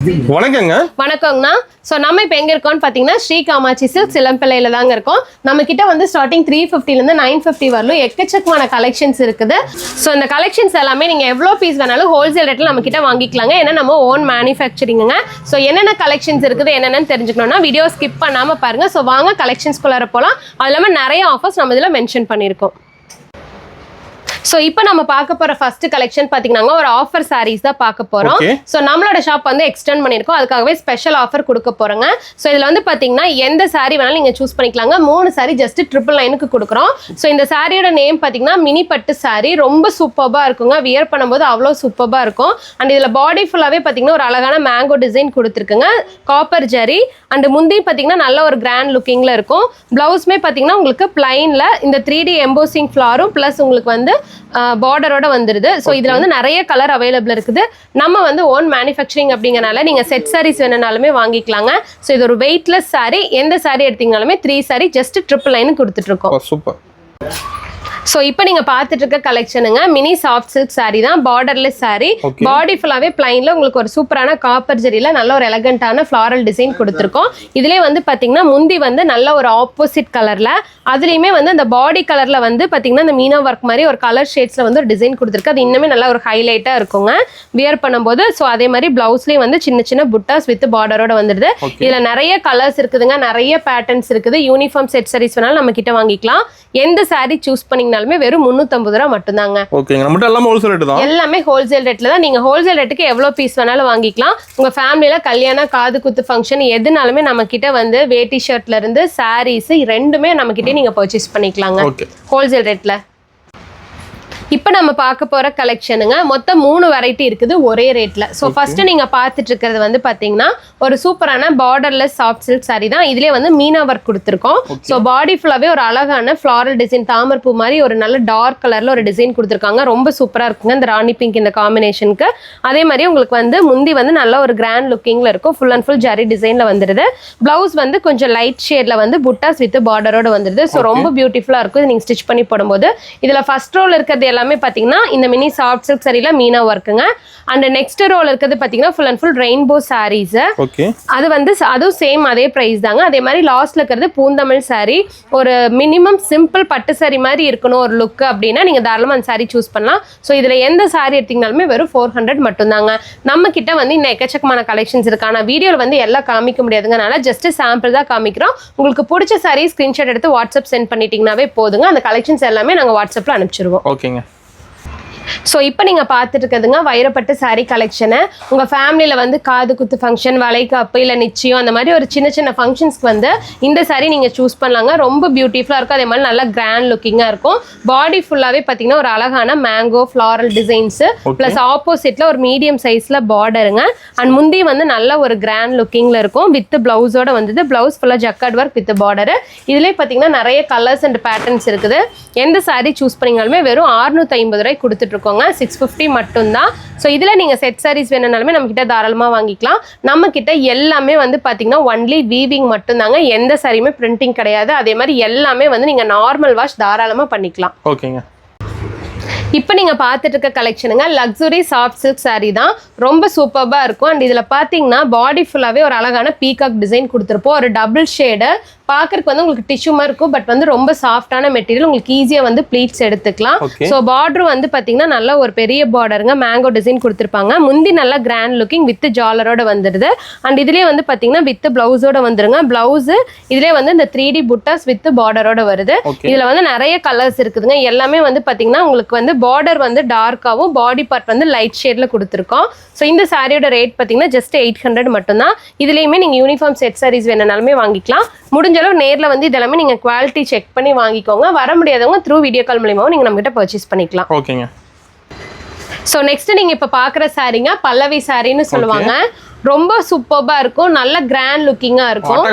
வணக்கங்க. வணக்கங்கண்ணா. ஸோ நம்ம இப்போ எங்கே இருக்கோம்னு பார்த்தீங்கன்னா ஸ்ரீ காமாட்சி சில்க் சிலம்பிள்ளையில் தாங்க இருக்கோம். நம்ம கிட்ட வந்து ஸ்டார்டிங் 350லேருந்து 950 வரலும் எக்கச்சக்கமான கலெக்ஷன்ஸ் இருக்குது. ஸோ இந்த கலெக்ஷன்ஸ் எல்லாமே நீங்கள் எவ்வளோ பீஸ் வேணாலும் ஹோல்சேல் ரேட்டில் நம்ம கிட்ட வாங்கிக்கலாங்க. ஏன்னா நம்ம ஓன் மேனுஃபேக்சரிங்க. ஸோ என்னென்ன கலெக்ஷன்ஸ் இருக்குது என்னென்னு தெரிஞ்சுக்கணும்னா வீடியோ ஸ்கிப் பண்ணாமல் பாருங்கள். ஸோ வாங்க கலெக்ஷன்ஸ்குள்ளார போகலாம். அது இல்லாமல் நிறைய ஆஃபர்ஸ் நம்ம இதில் மென்ஷன் பண்ணியிருக்கோம். ஸோ இப்போ நம்ம பார்க்க போகிற ஃபர்ஸ்ட் கலெக்ஷன் பார்த்தீங்கன்னா ஒரு ஆஃபர் சாரீஸ் தான் பார்க்க போகிறோம். ஸோ நம்மளோட ஷாப் வந்து எக்ஸ்டெண்ட் பண்ணியிருக்கோம். அதுக்காகவே ஸ்பெஷல் ஆஃபர் கொடுக்க போகிறோங்க. ஸோ இதில் வந்து பார்த்தீங்கன்னா எந்த சாரீ வேணாலும் நீங்கள் சூஸ் பண்ணிக்கலாங்க. 3 சாரீ ஜஸ்ட் 999க்கு கொடுக்குறோம். ஸோ இந்த சாரியோட நேம் பார்த்தீங்கன்னா மினி பட்டு சாரீ. ரொம்ப சூப்பராக இருக்குங்க. வியர் பண்ணும்போது அவ்வளோ சூப்பராக இருக்கும். அண்ட் இதில் பாடி ஃபுல்லாகவே பார்த்தீங்கன்னா ஒரு அழகான மேங்கோ டிசைன் கொடுத்துருக்குங்க. காப்பர் ஜரி அண்ட் முந்தி பார்த்தீங்கன்னா நல்ல ஒரு கிராண்ட் லுக்கிங்கில் இருக்கும். ப்ளவுஸ்மே பார்த்தீங்கன்னா உங்களுக்கு பிளைனில் இந்த 3D எம்போசிங் ஃப்ளாரும் ப்ளஸ் உங்களுக்கு வந்து பார்டரோட வந்துருது. ஸோ இதில் வந்து நிறைய கலர் அவைலபிள் இருக்குது. நம்ம வந்து ஓன் மேனுஃபேக்சரிங் அப்படிங்கறனால நீங்கள் செட் சாரீஸ் வேணுனாலுமே வாங்கிக்கலாங்க. ஸோ இது ஒரு வெயிட்லெஸ் சாரீ. எந்த சாரீ எடுத்தீங்கனாலுமே 3 சாரீ ஜஸ்ட் 999 கொடுத்துட்டு இருக்கோம். சூப்பர். ஸோ இப்போ நீங்கள் பார்த்துட்டு இருக்க கலெக்ஷனுங்க மினி சாஃப்ட் சில்க் சாரீ தான். பார்டர்லெஸ் சாரீ. பாடி ஃபுல்லாகவே பிளைனில் உங்களுக்கு ஒரு சூப்பரான காப்பர் ஜரியில் நல்ல ஒரு எலகண்டான ஃப்ளாரல் டிசைன் கொடுத்துருக்கோம். இதிலே வந்து பார்த்தீங்கன்னா முந்தி வந்து நல்ல ஒரு ஆப்போசிட் கலரில், அதுலேயுமே வந்து அந்த பாடி கலரில் வந்து பார்த்தீங்கன்னா இந்த மீனா ஒர்க் மாதிரி ஒரு கலர் ஷேட்ஸில் வந்து ஒரு டிசைன் கொடுத்துருக்கு. அது இன்னுமே நல்லா ஒரு ஹைலைட்டாக இருக்குங்க வியர் பண்ணும்போது. ஸோ அதே மாதிரி ப்ளவுஸ்லேயும் வந்து சின்ன சின்ன புட்டாஸ் வித் பார்டரோட வந்துடுது. இதில் நிறைய கலர்ஸ் இருக்குதுங்க, நிறைய பேட்டர்ன்ஸ் இருக்குது. யூனிஃபார்ம் செட் சாரீஸ் வேணாலும் நம்ம கிட்ட வாங்கிக்கலாம். எந்த சாரீ சூஸ் பண்ணிங்கனாலுமே வெறும் 350 ரூபா மட்டும்தாங்க. ஓகேங்க. நம்மட்ட எல்லாமே ஹோல்சேல் ரேட் தான். எல்லாமே ஹோல்சேல் ரேட்ல தான். நீங்க ஹோல்சேல் ரேட்டுக்கு எவ்வளவு பீஸ் வேணாலும் வாங்கிக்கலாம். உங்க ஃபேமிலில கல்யாணம், காது குத்து ஃபங்க்ஷன் எதுனாலுமே நம்ம கிட்ட வந்து வேட்டி ஷர்ட்ல இருந்து சாரீஸ் ரெண்டுமே நம்ம கிட்டே நீங்க பர்ச்சேஸ் பண்ணிக்கலாங்க ஹோல்சேல் ரேட்ல. இப்போ நம்ம பார்க்க போகிற கலெக்ஷனுங்க மொத்தம் 3 வெரைட்டி இருக்குது ஒரே ரேட்டில். ஸோ ஃபர்ஸ்ட் நீங்கள் பார்த்துட்டு இருக்கிறது வந்து பார்த்தீங்கன்னா ஒரு சூப்பரான பார்டர்லெஸ் சாஃப்ட் சில்க் சாரீ தான். இதிலே வந்து மீனா ஒர்க் கொடுத்துருக்கோம். ஸோ பாடி ஃபுல்லாகவே ஒரு அழகான ஃப்ளாரல் டிசைன், தாமரை பூ மாதிரி ஒரு நல்ல டார்க் கலரில் ஒரு டிசைன் கொடுத்துருக்காங்க. ரொம்ப சூப்பராக இருக்குங்க இந்த ராணி பிங்க் இந்த காம்பினேஷனுக்கு. அதே மாதிரி உங்களுக்கு வந்து முந்தி வந்து நல்ல ஒரு கிராண்ட் லுக்கிங்கில் இருக்கும். ஃபுல் அண்ட் ஃபுல் ஜரி டிசைனில் வந்துடுது. ப்ளவுஸ் வந்து கொஞ்சம் லைட் ஷேடில் வந்து புட்டாஸ் வித் பார்டரோட வந்துடுது. ஸோ ரொம்ப பியூட்டிஃபுல்லாக இருக்கும் நீங்கள் ஸ்டிச் பண்ணி போடும்போது. இதில் ஃபர்ஸ்ட் ரோல் இருக்கிறது எல்லாமே பாத்தீங்கன்னா இந்த மினி சாஃப்ட் சில்க் சாரீல மீனா ஒர்க்குங்க. அண்ட் நெக்ஸ்ட் ரோல் இருக்கிறது பாத்தீங்கன்னா full and full rainbow saris. அது வந்து அதுவும் சேம் அதே பிரைஸ் தாங்க. அதே மாதிரி லாஸ்ட்ல இருக்கிறது பூந்தமிழ் சாரீ. ஒரு மினிமம் சிம்பிள் பட்டு சாரீ மாதிரி இருக்கணும் ஒரு லுக் அப்படின்னா நீங்க தாராளமா அந்த சாரீ சூஸ் பண்ணலாம். ஸோ இதுல எந்த சாரீ எடுத்தீங்கனாலுமே வெறும் 400 மட்டும் தாங்க. நம்ம கிட்ட வந்து இன்னும் எக்கச்சக்கமான கலெக்ஷன்ஸ் இருக்கு. ஆனா வீடியோல வந்து எல்லாம் காமிக்க முடியாதுங்கனால ஜஸ்ட் சாம்பிள் தான் காமிக்கிறோம். உங்களுக்கு பிடிச்ச சாரீ ஸ்கிரீன்ஷாட் எடுத்து வாட்ஸ்அப் சென்ட் பண்ணிட்டீங்கன்னாவே போதுங்க. அந்த கலெக்ஷன்ஸ் எல்லாமே நாங்க வாட்ஸ்அப்ல அனுப்பிச்சிருவோம். ஓகேங்க. ஸோ இப்போ நீங்கள் பார்த்துட்டு இருக்கிறதுங்க வைரப்பட்டு சாரீ கலெக்ஷனு. உங்கள் ஃபேமிலியில் வந்து காது குத்து ஃபங்க்ஷன், வளைகாப்பு இல்லை நிச்சயம் அந்த மாதிரி ஒரு சின்ன சின்ன ஃபங்க்ஷன்ஸ்க்கு வந்து இந்த சாரீ நீங்கள் சூஸ் பண்ணலாங்க. ரொம்ப பியூட்டிஃபுல்லாக இருக்கும். அதே மாதிரி நல்லா கிராண்ட் லுக்கிங்காக இருக்கும். பாடி ஃபுல்லாகவே பார்த்தீங்கன்னா ஒரு அழகான மேங்கோ ஃப்ளாரல் டிசைன்ஸு ப்ளஸ் ஆப்போசிட்டில் ஒரு மீடியம் சைஸில் பார்டருங்க. அண்ட் முந்தி வந்து நல்ல ஒரு கிராண்ட் லுக்கிங்கில் இருக்கும் வித் ப்ளவுஸோட வந்தது. ப்ளவுஸ் ஃபுல்லாக ஜக்கார்ட் ஒர்க் வித் பார்டரு. இதிலே பார்த்தீங்கன்னா நிறைய கலர்ஸ் அண்ட் பேட்டர்ன்ஸ் இருக்குது. எந்த சாரீ சூஸ் பண்ணிங்கனாலுமே வெறும் 650 ரூபாய் கொடுத்துட்டு 650 மட்டும்தான். ஸோ இதில் நீங்கள் செட் சாரீஸ் வேணும்னாலுமே நம்ம கிட்ட தாராளமாக வாங்கிக்கலாம். நம்ம கிட்ட எல்லாமே வந்து பார்த்தீங்கன்னா ஒன்லி வீவிங் மட்டும்தாங்க. எந்த சாரியுமே பிரிண்டிங் கிடையாது. அதே மாதிரி எல்லாமே வந்து நீங்கள் நார்மல் வாஷ் தாராளமாக பண்ணிக்கலாம். ஓகேங்க. இப்போ நீங்கள் பார்த்துட்டு இருக்க கலெக்ஷனுங்க லக்ஸுரி சாஃப்ட் சில்க் சாரீ தான். ரொம்ப சூப்பராக இருக்கும். அண்ட் இதில் பார்த்தீங்கன்னா பாடி ஃபுல்லாகவே ஒரு அழகான பீகாக் டிசைன் கொடுத்துருப்போம். ஒரு டபுள் ஷேடு பார்க்கறதுக்கு வந்து உங்களுக்கு டிஷ்யூ மாதிரி இருக்கும். பட் வந்து ரொம்ப சாஃப்டான மெட்டீரியல். உங்களுக்கு ஈஸியாக வந்து ப்ளீட்ஸ் எடுத்துக்கலாம். ஸோ பார்டர் வந்து பார்த்தீங்கன்னா நல்ல ஒரு பெரிய பார்டருங்க. மேங்கோ டிசைன் கொடுத்துருப்பாங்க. முந்தி நல்லா கிராண்ட் லுக்கிங் வித் ஜாலரோட வந்துடுது. அண்ட் இதுலேயே வந்து பார்த்தீங்கன்னா வித் பிளவுஸோட வந்துருங்க. பிளவுஸ் இதுலேயே வந்து இந்த 3D புட்டாஸ் வித் பார்டரோட வருது. இதில் வந்து நிறைய கலர்ஸ் இருக்குதுங்க. எல்லாமே வந்து பார்த்தீங்கன்னா உங்களுக்கு வந்து பார்டர் வந்து டார்க்காகவும் பாடி பார்ட் வந்து லைட் ஷேடில் கொடுத்துருக்கோம். ஸோ இந்த சாரியோட ரேட் பார்த்தீங்கன்னா ஜஸ்ட் 800 மட்டும்தான். இதுலேயுமே நீங்கள் யூனிஃபார்ம் செட் சாரீஸ் வேணுனாலுமே வாங்கிக்கலாம். முடிஞ்ச அளவு நேரில் வந்து இதெல்லாமே நீங்கள் குவாலிட்டி செக் பண்ணி வாங்கிக்கோங்க. வர முடியாதவங்க த்ரூ வீடியோ கால் மூலியமாகவும் நீங்கள் நம்மகிட்ட பர்ச்சேஸ் பண்ணிக்கலாம். ஓகேங்க. ஸோ நெக்ஸ்ட் நீங்கள் இப்போ பார்க்குற சாரீங்க பல்லவி சாரின்னு சொல்லுவாங்க. ரொம்ப சூப்பர்பா இருக்கும். நல்ல கிராண்ட் லுக்கிங்கா இருக்கும்.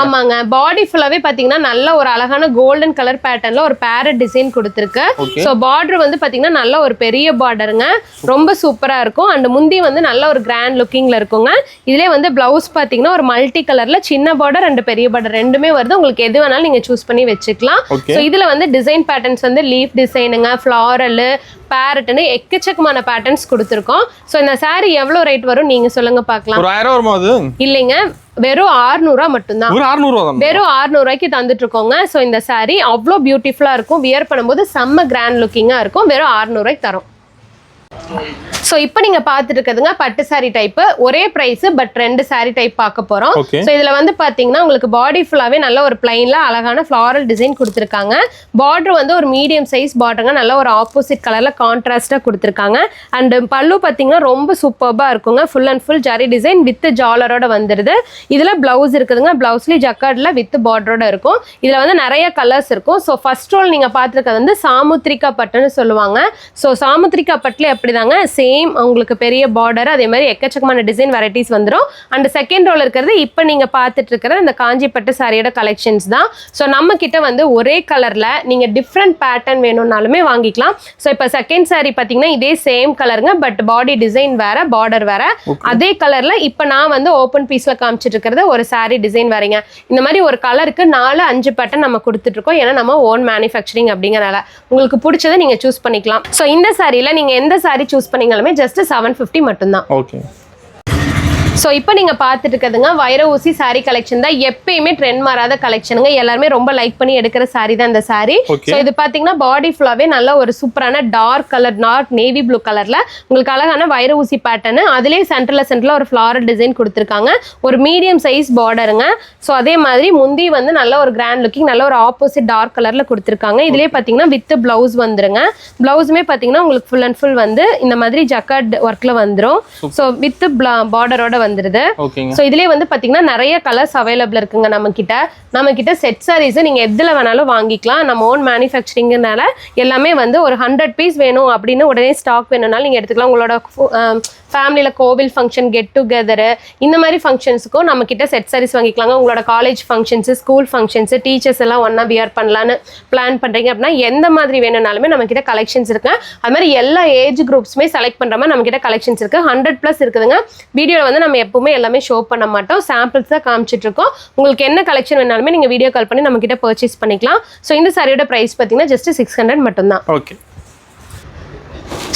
ஆமாங்க. பாடி ஃபுல்லாவே பாத்தீங்கன்னா நல்ல ஒரு அழகான கோல்டன் கலர் பேட்டர்ன்ல ஒரு பேரட் டிசைன் கொடுத்திருக்கு. சோ பார்டர் வந்து பாத்தீங்கன்னா நல்ல ஒரு பெரிய பார்டருங்க. ரொம்ப சூப்பரா இருக்கும். அண்ட் முந்தி வந்து நல்ல ஒரு கிராண்ட் லுக்கிங்ல இருக்குங்க. இதுலயே வந்து பிளவுஸ் பாத்தீங்கன்னா ஒரு மல்டி கலர்ல சின்ன பார்டர் அண்ட் பெரிய பார்டர் ரெண்டுமே வருது. உங்களுக்கு எது வேணாலும் நீங்க சூஸ் பண்ணி வச்சுக்கலாம். சோ இதுல வந்து டிசைன் பேட்டர்ன்ஸ் வந்து லீஃப் டிசைனுங்க, ஃப்ளாரல், பேரட்னு எக்கச்சக்கமான பேட்டர்ன்ஸ் கொடுத்துருக்கோம். ஸோ இந்த சாரீ எவ்வளோ ரேட் வரும் நீங்கள் சொல்லுங்க பார்க்கலாம். ஒரு 1000 வருமா அது? இல்லைங்க, வெறும் 600 ரூபா மட்டும்தான். ஒரு 600 ரூபா தான். வெறும் 600 ரூபாய்க்கு தந்துட்டு இருக்கோங்க. ஸோ இந்த saree அவ்வளோ பியூட்டிஃபுல்லா இருக்கும், வியர் பண்ணும்போது செம்ம கிராண்ட் லுக்கிங்கா இருக்கும். வெறும் 600 ரூபாய்க்கு தரோம். ஸோ இப்போ நீங்க பார்த்துட்டு இருக்கிறதுங்க பட்டு சாரி டைப், ஒரே பிரைஸ் பட் 2 சாரி டைப் பார்க்க போறோம். ஸோ இதுல வந்து பாத்தீங்கன்னா உங்களுக்கு பாடி ஃபுல்லாவே நல்ல ஒரு பிளைன்ல அழகான ஃபிளாரல் டிசைன் கொடுத்துருக்காங்க. பார்டர் வந்து ஒரு மீடியம் சைஸ் பார்டருங்க, நல்ல ஒரு ஆப்போசிட் கலர்ல கான்ட்ராஸ்டா கொடுத்துருக்காங்க. அண்ட் பல்லு பாத்தீங்கன்னா ரொம்ப சூப்பர்பா இருக்குங்க, full and full zari design with ஜாலரோட வந்துருது. இதுல பிளவுஸ் இருக்குதுங்க, பிளவுஸ்லயும் ஜக்கார்ட்ல வித் பார்டரோட இருக்கும். இதுல வந்து நிறைய கலர்ஸ் இருக்கும். ஸோ ஃபர்ஸ்ட் ரோல் நீங்க பார்த்துருக்கிறது வந்து சாமுத்ரிகா பட்டுன்னு சொல்லுவாங்க. ஸோ சாமுத்ரிகா பட்டுல எப்படிதாங்க சேம் உங்களுக்கு பெரிய பார்டர், அதே மாதிரி எக்கச்சக்கமான டிசைன் வெரைட்டிஸ் வந்துடும். அண்ட் செகண்ட் ரோல் இருக்கிறது இப்போ நீங்க பார்த்துட்டு இருக்கிற இந்த காஞ்சி பட்டு சாரியோட கலெக்ஷன்ஸ் தான். ஸோ நம்ம கிட்ட வந்து ஒரே கலர்ல நீங்க டிஃப்ரெண்ட் பேட்டர்ன் வேணும்னாலுமே வாங்கிக்கலாம். ஸோ இப்போ செகண்ட் சாரி பார்த்தீங்கன்னா இதே சேம் கலருங்க, பட் பாடி டிசைன் வேற, பார்டர் வேற. அதே கலர்ல இப்போ நான் வந்து ஓப்பன் பீஸ்ல காமிச்சிட்டு இருக்கிறது ஒரு சாரி டிசைன் வேறங்க. இந்த மாதிரி ஒரு கலருக்கு 4-5 பேட்டர்ன் நம்ம கொடுத்துட்டு இருக்கோம். ஏன்னா நம்ம ஓன் மேனுஃபேக்சரிங் அப்படிங்கறனால உங்களுக்கு பிடிச்சதை நீங்க சூஸ் பண்ணிக்கலாம். ஸோ இந்த சாரியில நீங்க எந்த சாரி சூஸ் பண்ணீங்களுமே ஜஸ்ட் 750 மட்டும்தான். ஓகே. ஸோ இப்போ நீங்கள் பார்த்துட்டு இருக்கிறதுங்க வைர ஊசி சாரி கலெக்ஷன் தான். எப்பயுமே ட்ரெண்ட் மாறாத கலெக்ஷனுங்க, எல்லாருமே ரொம்ப லைக் பண்ணி எடுக்கிற சாரி தான் இந்த சாரி. ஸோ இது பார்த்தீங்கன்னா பாடி ஃபுல்லாவே நல்ல ஒரு சூப்பரான dark colour, dark navy blue கலர்ல உங்களுக்கு அழகான வைர ஊசி பேட்டர்னு, அதுலேயே சென்டர்ல ஒரு ஃப்ளாரல் டிசைன் கொடுத்துருக்காங்க. ஒரு மீடியம் சைஸ் பார்டருங்க. ஸோ அதே மாதிரி முந்தி வந்து நல்ல ஒரு கிராண்ட் லுக்கிங், நல்ல ஒரு ஆப்போசிட் டார்க் கலர்ல கொடுத்துருக்காங்க. இதுலேயே பார்த்தீங்கன்னா வித் பிளவுஸ் வந்துருங்க. பிளவுஸுமே பார்த்தீங்கன்னா உங்களுக்கு ஃபுல் அண்ட் ஃபுல் வந்து இந்த மாதிரி ஜக்கார்ட் ஒர்க்ல வந்துடும். ஸோ வித் பார்டரோட வந்துருது. சோ இதுலயே வந்து பாத்தீங்கன்னா நிறைய கலர்ஸ் அவைலபிள் இருக்குங்க. நம்ம கிட்ட செட் சாரீஸ் நீங்க எதுல வேணாலும் வாங்கிக்கலாம். நம்ம ஓன் மேனுஃபேக்சரிங்னால எல்லாமே வந்து ஒரு 100 பீஸ் வேணும் அப்படின்னு உடனே ஸ்டாக் வேணும்னாலும் நீங்க எடுத்துக்கலாம். உங்களோட ஃபேமிலியில கோவில் ஃபங்க்ஷன், கெட் டுகெதர், இந்த மாதிரி ஃபங்க்ஷன்ஸுக்கும் நம்ம கிட்ட செட் சாரீஸ் வாங்கிக்கலாங்க. உங்களோட college functions, school functions, teachers எல்லாம் ஒன்னா வியர் பண்ணலான்னு பிளான் பண்றீங்க அப்படின்னா எந்த மாதிரி வேணும்னாலுமே நம்ம கிட்ட கலெக்ஷன்ஸ் இருக்கு. அது மாதிரி எல்லா ஏஜ் குரூப்ஸுமே செலக்ட் பண்ற மாதிரி நம்ம கிட்ட கலெக்ஷன்ஸ் இருக்கு. 100+ இருக்குதுங்க. வீடியோல வந்து நம்ம எப்பவுமே எல்லாமே ஷோ பண்ண மாட்டோம், சாம்பிள்ஸ் தான் காமிச்சிட்டு இருக்கோம். உங்களுக்கு என்ன கலெக்ஷன் வேணாலுமே நீங்க வீடியோ கால் பண்ணி நம்ம கிட்ட பர்ச்சேஸ் பண்ணிக்கலாம். ஸோ இந்த சாரியோட பிரைஸ் பார்த்தீங்கன்னா ஜஸ்ட் 600 மட்டும்தான். ஓகே.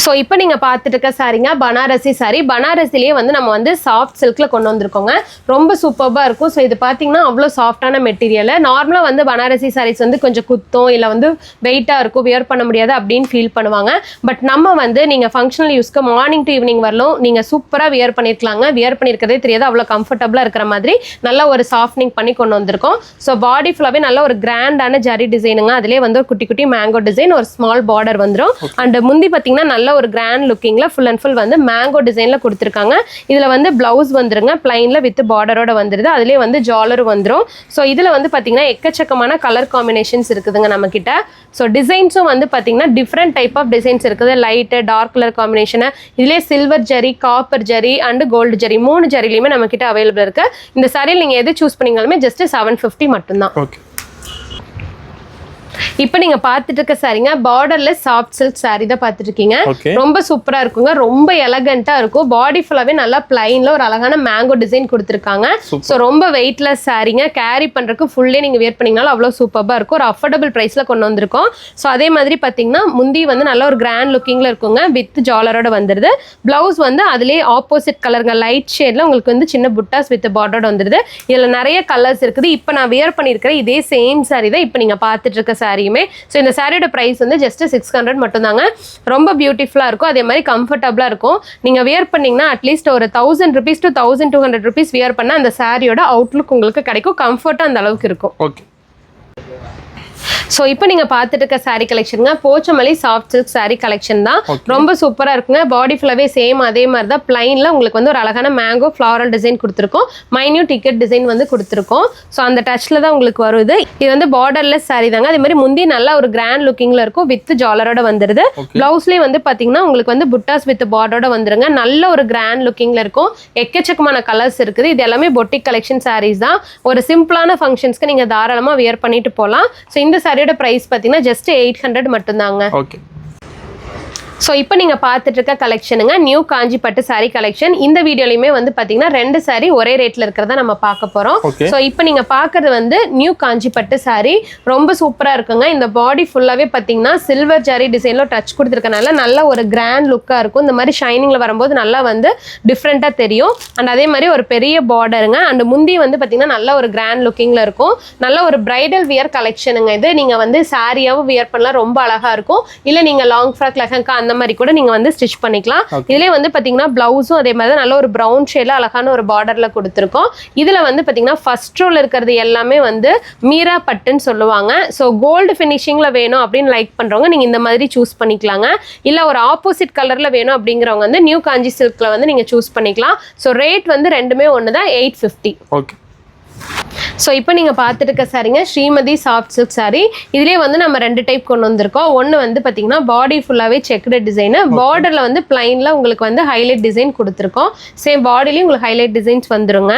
ஸோ இப்போ நீங்கள் பார்த்துட்டு இருக்க சாரிங்க பனாரசி சாரி. பனாரசிலேயே வந்து நம்ம வந்து சாஃப்ட் சில்கில் கொண்டு வந்திருக்கோங்க. ரொம்ப சூப்பராக இருக்கும். ஸோ இது பார்த்தீங்கன்னா அவ்வளோ சாஃப்டான மெட்டீரியல். நார்மலாக வந்து பனாரசி சாரீஸ் வந்து கொஞ்சம் குத்தம், இல்லை வந்து வெயிட்டாக இருக்கும், வியர் பண்ண முடியாது அப்படின்னு ஃபீல் பண்ணுவாங்க. பட் நம்ம வந்து நீங்கள் ஃபங்க்ஷனல் யூஸ்க்கு மார்னிங் டு ஈவினிங் வரலும் நீங்கள் சூப்பராக வியர் பண்ணியிருக்கலாங்க. வியர் பண்ணியிருக்கிறதே தெரியாது, அவ்வளோ கம்ஃபர்டபுளாக இருக்கிற மாதிரி நல்ல ஒரு சாஃப்ட்னிங் பண்ணி கொண்டு வந்திருக்கோம். ஸோ பாடி ஃபுல்லாகவே நல்ல ஒரு கிராண்டான ஜரி டிசைனுங்க. அதிலே வந்து ஒரு குட்டி குட்டி மேங்கோ டிசைன், ஒரு ஸ்மால் பார்டர் வந்துடும். அண்ட் முந்தி பார்த்தீங்கன்னா நல்ல ஒரு கிராண்ட் லுக்கிங்ல ஃபுல் அண்ட் ஃபுல் வந்து மேங்கோ டிசைன்ல கொடுத்துருக்காங்க. இதுல வந்து பிளவுஸ் வந்துருங்க, பிளைன்ல வித் பார்டரோட வந்துருது. அதுலயே வந்து ஜாலர் வந்துடும். ஸோ இதுல வந்து பாத்தீங்கன்னா எக்கச்சக்கமான கலர் காம்பினேஷன்ஸ் இருக்குதுங்க நம்ம கிட்ட. ஸோ டிசைன்ஸும் வந்து பாத்தீங்கன்னா டிஃப்ரெண்ட் டைப் ஆஃப் டிசைன்ஸ் இருக்குது. லைட் டார்க் கலர் காம்பினேஷன், இதுலேயே silver zari, copper zari and gold zari 3 ஜரிலையுமே நம்ம கிட்ட அவைலபிள் இருக்கு. இந்த சாரியில் நீங்க எது சூஸ் பண்ணீங்களுமே ஜஸ்ட் 750 மட்டும்தான். இப்போ நீங்க பார்த்துட்டு இருக்க சாரிங்க பார்டர்லெஸ் சாஃப்ட் சில்க் சாரி தான் பார்த்துட்டு இருக்கீங்க. ரொம்ப சூப்பரா இருக்குங்க, ரொம்ப எலகண்டா இருக்கும். பாடி ஃபுல்லாவே நல்லா பிளைன்ல ஒரு அழகான மேங்கோ டிசைன் கொடுத்துருக்காங்க. ஸோ ரொம்ப வெயிட்லெஸ் சாரிங்க, கேரி பண்றதுக்கு ஃபுல்லே நீங்க வியர் பண்ணீங்கனாலும் அவ்வளோ சூப்பராக இருக்கும். ஒரு அஃபோர்டபுள் பிரைஸ்ல கொண்டு வந்திருக்கோம். ஸோ அதே மாதிரி பார்த்தீங்கன்னா முந்தி வந்து நல்ல ஒரு கிராண்ட் லுக்கிங்ல இருக்குங்க, வித் ஜாலரோட வந்துருது. பிளவுஸ் வந்து அதுலேயே ஆப்போசிட் கலருங்க, லைட் ஷேட்ல உங்களுக்கு வந்து சின்ன புட்டாஸ் வித் பார்டரோட வந்துருது. இதுல நிறைய கலர்ஸ் இருக்குது. இப்போ நான் வியர் பண்ணியிருக்கிற இதே சேம் சாரி தான் இப்போ நீங்க பார்த்துட்டு இருக்க சாரியுமே. ஸோ இந்த சாரியோட பிரைஸ் வந்து ஜஸ்ட் 600 மட்டும்தாங்க. ரொம்ப பியூட்டிஃபுல்லா இருக்கும், அதே மாதிரி கம்ஃபர்டபுளா இருக்கும். நீங்க வியர் பண்ணீங்கன்னா அட்லீஸ்ட் ஒரு 1000 rupees to 1200 rupees வியர் பண்ண அந்த சாரியோட அவுட்லுக் உங்களுக்கு கிடைக்கும். கம்ஃபர்ட்டா அந்த அளவுக்கு இருக்கும். ஓகே. ஸோ இப்போ நீங்கள் பார்த்துட்டு இருக்க சாரீ கலெக்ஷனுங்க Pochampally soft silk sari collection தான். ரொம்ப சூப்பராக இருக்குங்க. பாடி ஃபுல்லாகவே சேம் அதே மாதிரி தான் பிளைனில் உங்களுக்கு வந்து ஒரு அழகான மேங்கோ ஃப்ளாரல் டிசைன் கொடுத்துருக்கோம். மைன்யூட் டிக்கெட் டிசைன் வந்து கொடுத்துருக்கோம். ஸோ அந்த டச்சில் தான் உங்களுக்கு வருது. இது வந்து பார்டர்லெஸ் சாரீ தாங்க. அதே மாதிரி முந்தி நல்லா ஒரு கிராண்ட் லுக்கிங்கில் இருக்கும், வித் ஜாலரோட வந்துருது. பிளவுஸ்லேயே வந்து பார்த்தீங்கன்னா உங்களுக்கு வந்து புட்டாஸ் வித் பார்டரோட வந்துருங்க. நல்ல ஒரு கிராண்ட் லுக்கிங்கில் இருக்கும். எக்கச்சக்கமான கலர்ஸ் இருக்குது. இது எல்லாமே பொட்டிக் கலெக்ஷன் சாரீஸ் தான். ஒரு சிம்பிளான ஃபங்க்ஷன்ஸ்க்கு நீங்கள் தாராளமாக வியர் பண்ணிட்டு போகலாம். ஸோ இந்த சாரியோட பிரைஸ் பார்த்தீங்கன்னா ஜஸ்ட் 800 மட்டும்தாங்க. ஓகே. ஸோ இப்போ நீங்கள் பார்த்துட்டு இருக்க கலெக்ஷனுங்க நியூ காஞ்சி பட்டு சாரீ கலெக்ஷன். இந்த வீடியோலையுமே வந்து பார்த்தீங்கன்னா 2 சாரீ ஒரே ரேட்டில் இருக்கிறத நம்ம பார்க்க போகிறோம். ஸோ இப்போ நீங்கள் பார்க்குறது வந்து நியூ காஞ்சி பட்டு சாரீ. ரொம்ப சூப்பராக இருக்குங்க. இந்த பாடி ஃபுல்லாகவே பார்த்தீங்கன்னா சில்வர் ஜரி டிசைனில் டச் கொடுத்துருக்கனால நல்ல ஒரு கிராண்ட் லுக்காக இருக்கும். இந்த மாதிரி ஷைனிங்கில் வரும்போது நல்லா வந்து டிஃப்ரெண்ட்டாக தெரியும். அண்ட் அதே மாதிரி ஒரு பெரிய பார்டருங்க. அண்ட் முந்தி வந்து பார்த்தீங்கன்னா நல்ல ஒரு கிராண்ட் லுக்கிங்கில் இருக்கும். நல்ல ஒரு பிரைடல் வியர் கலெக்ஷனுங்க இது. நீங்கள் வந்து சாரியாகவும் வியர் பண்ணலாம், ரொம்ப அழகாக இருக்கும். இல்லை நீங்கள் லாங் ஃப்ராக் லெஹங்கா அந்த மாதிரி கூட நீங்க வந்து ஸ்டிச் பண்ணிக்கலாம். இதுலயே வந்து பாத்தீங்கன்னா பிளவுஸும் அதே மாதிரி நல்ல ஒரு பிரவுன் ஷேட்ல அழகான ஒரு பார்டர்ல கொடுத்திருக்கோம். இதுல வந்து பாத்தீங்கன்னா ஃபர்ஸ்ட் ரோல இருக்கிறது எல்லாமே வந்து மீரா பட்டுன்னு சொல்லுவாங்க. ஸோ கோல்டு ஃபினிஷிங்ல வேணும் அப்படின்னு லைக் பண்றவங்க நீங்க இந்த மாதிரி சூஸ் பண்ணிக்கலாங்க. இல்ல ஒரு ஆப்போசிட் கலர்ல வேணும் அப்படிங்கிறவங்க வந்து நியூ காஞ்சி சில்க்ல வந்து நீங்க சூஸ் பண்ணிக்கலாம். ஸோ ரேட் வந்து ரெண்டுமே ஒண்ணுதான், 850. ஓகே. ஸோ இப்போ நீங்கள் பார்த்துட்டு இருக்க சாரீங்க ஸ்ரீமதி சாஃப்ட் சில்க் சாரீ. இதுலேயே வந்து நம்ம 2 டைப் கொண்டு வந்திருக்கோம். ஒன்று வந்து பார்த்தீங்கன்னா பாடி ஃபுல்லாகவே செக்குடு டிசைனு, பார்டரில் வந்து பிளைனில் உங்களுக்கு வந்து ஹைலைட் டிசைன் கொடுத்துருக்கோம். சேம் பாடிலையும் உங்களுக்கு ஹைலைட் டிசைன்ஸ் வந்துருங்க.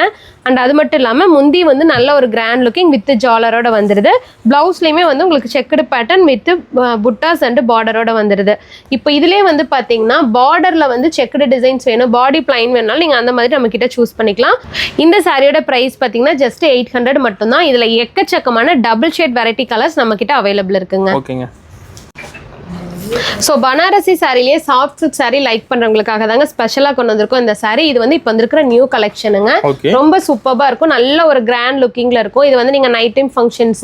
அண்ட் அது மட்டும் இல்லாமல் முந்தி வந்து நல்ல ஒரு கிராண்ட் லுக்கிங் வித் ஜாலரோட வந்துடுது. ப்ளவுஸ்லேயுமே வந்து உங்களுக்கு checked pattern with buttas and பார்டரோட வந்துடுது. இப்போ இதுலேயே வந்து பார்த்தீங்கன்னா பார்டரில் வந்து செக்குடு டிசைன்ஸ் வேணும், பாடி பிளைன் வேணாலும் நீங்கள் அந்த மாதிரி நம்ம கிட்ட சூஸ் பண்ணிக்கலாம். இந்த சாரியோட ப்ரைஸ் பார்த்தீங்கன்னா ஜஸ்ட் 800 மட்டும்தான். இதுல எக்கச்சக்கமான டபுள் ஷேட் வெரைட்டி கலர்ஸ் நம்ம கிட்ட அவைலபிள் இருக்குங்க. ஓகேங்க. ஸோ பனாரசி சாரிலேயே சாஃப்ட் சில்க் சாரி லைக் பண்றவங்களுக்காக தாங்க ஸ்பெஷலாக கொண்டு வந்திருக்கோம் இந்த சாரி. இது வந்து இப்போ வந்திருக்கிற நியூ கலெக்ஷனுங்க. ரொம்ப சூப்பராக இருக்கும், நல்ல ஒரு கிராண்ட் லுக்கிங்ல இருக்கும். இது வந்து நீங்க நைட் டைம் ஃபங்க்ஷன்ஸ்,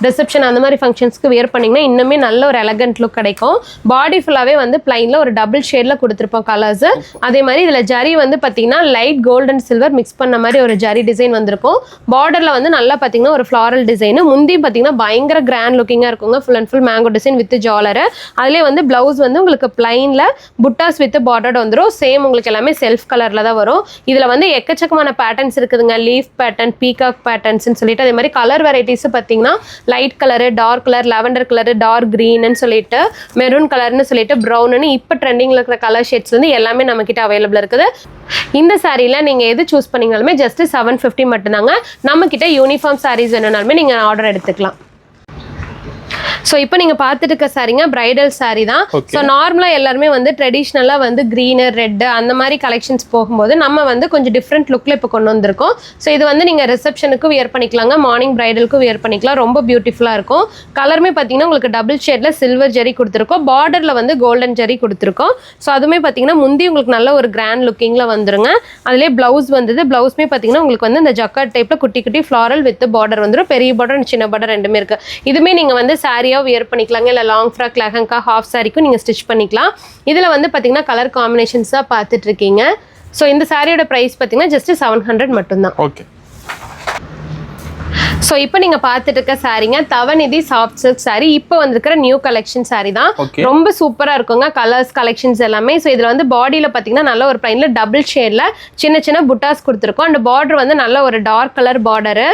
ரிசப்ஷன் அந்த மாதிரி ஃபங்க்ஷன்ஸ்க்கு வியர் பண்ணீங்கன்னா இன்னுமே நல்ல ஒரு எலகண்ட் லுக் கிடைக்கும். பாடி ஃபுல்லாவே வந்து பிளைன்ல ஒரு டபுள் ஷேட்ல கொடுத்துருப்போம் கலர்ஸ். அதே மாதிரி இதுல ஜரி வந்து பாத்தீங்கன்னா light gold and silver mix பண்ண மாதிரி ஒரு ஜரி டிசைன் வந்திருக்கும். பார்டர்ல வந்து நல்லா பாத்தீங்கன்னா ஒரு ஃபிளாரல் டிசைன், முந்தி பாத்தீங்கன்னா பயங்கர கிராண்ட் லுக்கிங்கா இருக்குங்க. Full and full mango design with ஜாலர். அதுலேயே வந்து பிளவுஸ் வந்து உங்களுக்கு பிளைன்ல புட்டாஸ் வித் பார்டர் வந்துடும். சேம் உங்களுக்கு எல்லாமே செல்ஃப் கலர்ல தான் வரும். இதுல வந்து எக்கச்சக்கமான பேட்டர்ன்ஸ் இருக்குதுங்க. லீஃப் பேட்டர்ன், பீகாக் பேட்டர்ன்ஸ் சொல்லிட்டு அதே மாதிரி கலர் வெரைட்டிஸ் பாத்தீங்கன்னா light colour, dark colour, lavender colour, dark green சொல்லிட்டு மெரூன் கலர்னு சொல்லிட்டு ப்ரௌன் இப்போ ட்ரெண்டிங்ல இருக்கிற கலர் ஷேட்ஸ் வந்து எல்லாமே நம்ம கிட்ட அவைலபிள் இருக்குது. இந்த சாரியில நீங்க எது சூஸ் பண்ணீங்கனாலுமே ஜஸ்ட் 750 மட்டும்தாங்க. நம்ம கிட்ட யூனிஃபார்ம் சாரீஸ் வேணும்னாலுமே நீங்க ஆர்டர் எடுத்துக்கலாம். ஸோ இப்போ நீங்கள் பார்த்துட்டு இருக்க சாரீங்க பிரைடல் சாரீ தான். ஸோ நார்மலாக எல்லாருமே வந்து ட்ரெடிஷ்னலாக வந்து க்ரீனு, ரெட்டு அந்த மாதிரி கலெக்ஷன்ஸ் போகும்போது நம்ம வந்து கொஞ்சம் டிஃப்ரெண்ட் லுக்கில் இப்போ கொண்டு வந்திருக்கோம். ஸோ இது வந்து நீங்கள் ரிசப்ஷனுக்கு வியர் பண்ணிக்கலாங்க, மார்னிங் பிரைடலுக்கும் வியர் பண்ணிக்கலாம். ரொம்ப பியூட்டிஃபுல்லாக இருக்கும். கலருமே பார்த்தீங்கன்னா உங்களுக்கு டபுள் ஷேடில் சில்வர் ஜெரி கொடுத்துருக்கோம், பார்டரில் வந்து கோல்டன் ஜெரி கொடுத்துருக்கோம். ஸோ அதுவுமே பார்த்தீங்கன்னா முந்தி உங்களுக்கு நல்ல ஒரு கிராண்ட் லுக்கிங்கில் வந்துருங்க. அதிலே ப்ளவுஸ் வந்தது. ப்ளவுஸ்மே பார்த்தீங்கன்னா உங்களுக்கு வந்து இந்த ஜக்கார்ட் டைப்பில் குட்டி குட்டி ஃப்ளாரல் வித் பார்டர் வந்துடும். பெரிய பார்டர் சின்ன பார்டர் ரெண்டுமே இருக்குது. இதுவுமே நீங்கள் வந்து சாரியாக வியர் பண்ணிக்கலாங்க, இல்லை லாங் ஃப்ராக் லெஹங்கா ஹாஃப் சாரிக்கும் நீங்கள் ஸ்டிச் பண்ணிக்கலாம். இதில் வந்து பார்த்தீங்கன்னா கலர் காம்பினேஷன்ஸ் தான் பார்த்துட்டு இருக்கீங்க. ஸோ இந்த சாரியோட ப்ரைஸ் பார்த்தீங்கன்னா ஜஸ்ட் 700 மட்டும்தான். ஓகே. ஸோ இப்போ நீங்க பார்த்துட்டு இருக்க சாரீங்க தவநிதி சாஃப்ட் சில்க் சாரி. இப்போ வந்திருக்கிற நியூ கலெக்ஷன் சாரி தான். ரொம்ப சூப்பரா இருக்குங்க கலர்ஸ் கலெக்ஷன்ஸ் எல்லாமே. ஸோ இதுல வந்து பாடியில பாத்தீங்கன்னா நல்ல ஒரு பிளைன்ல டபுள் ஷேட்ல சின்ன சின்ன புட்டாஸ் கொடுத்துருக்கோம். அந்த பார்டர் வந்து நல்ல ஒரு டார்க் கலர் பார்டரு.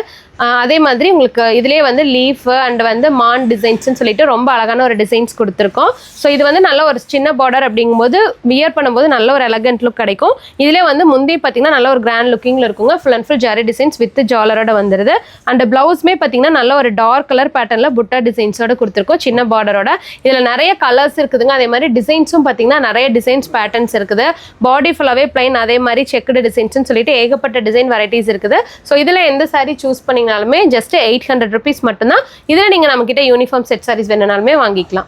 அதே மாதிரி உங்களுக்கு இதுலேயே வந்து லீஃப் அண்ட் வந்து மான் டிசைன்ஸ்ன்னு சொல்லிட்டு ரொம்ப அழகான ஒரு டிசைன்ஸ் கொடுத்துருக்கோம். ஸோ இது வந்து நல்ல ஒரு சின்ன பார்டர் அப்படிங்கும்போது வியர் பண்ணும்போது நல்ல ஒரு எலகண்ட் லுக் கிடைக்கும். இதுலேயே வந்து முந்தி பார்த்தீங்கன்னா நல்ல ஒரு கிராண்ட் லுக்கிங்ல இருக்குங்க. Full and full zari designs with ஜாலரோட வந்துருது. அண்ட் பிளவுஸ்மே பார்த்தீங்கன்னா நல்ல ஒரு டார்க் கலர் பேட்டர்ல புட்டா டிசைன்ஸோட கொடுத்துருக்கோம், சின்ன பார்டரோட. இதில் நிறைய கலர்ஸ் இருக்குதுங்க. அதே மாதிரி டிசைன்ஸும் பார்த்தீங்கன்னா நிறைய டிசைன்ஸ் பேட்டர்ன்ஸ் இருக்குது. பாடி ஃபுல்லாகவே பிளைன், அதே மாதிரி செக்குடு டிசைன்ஸ்ன்னு சொல்லிட்டு ஏகப்பட்ட டிசைன் வெரைட்டிஸ் இருக்குது. ஸோ இதில் எந்த சாரி சூஸ் பண்ணி ஜஸ்ட் 800 rupees மட்டும்தான். இதில் நீங்கள் நம்ம கிட்ட யூனிஃபார்ம் செட் சாரீஸ் வேணும்னாலுமே வாங்கிக்கலாம்.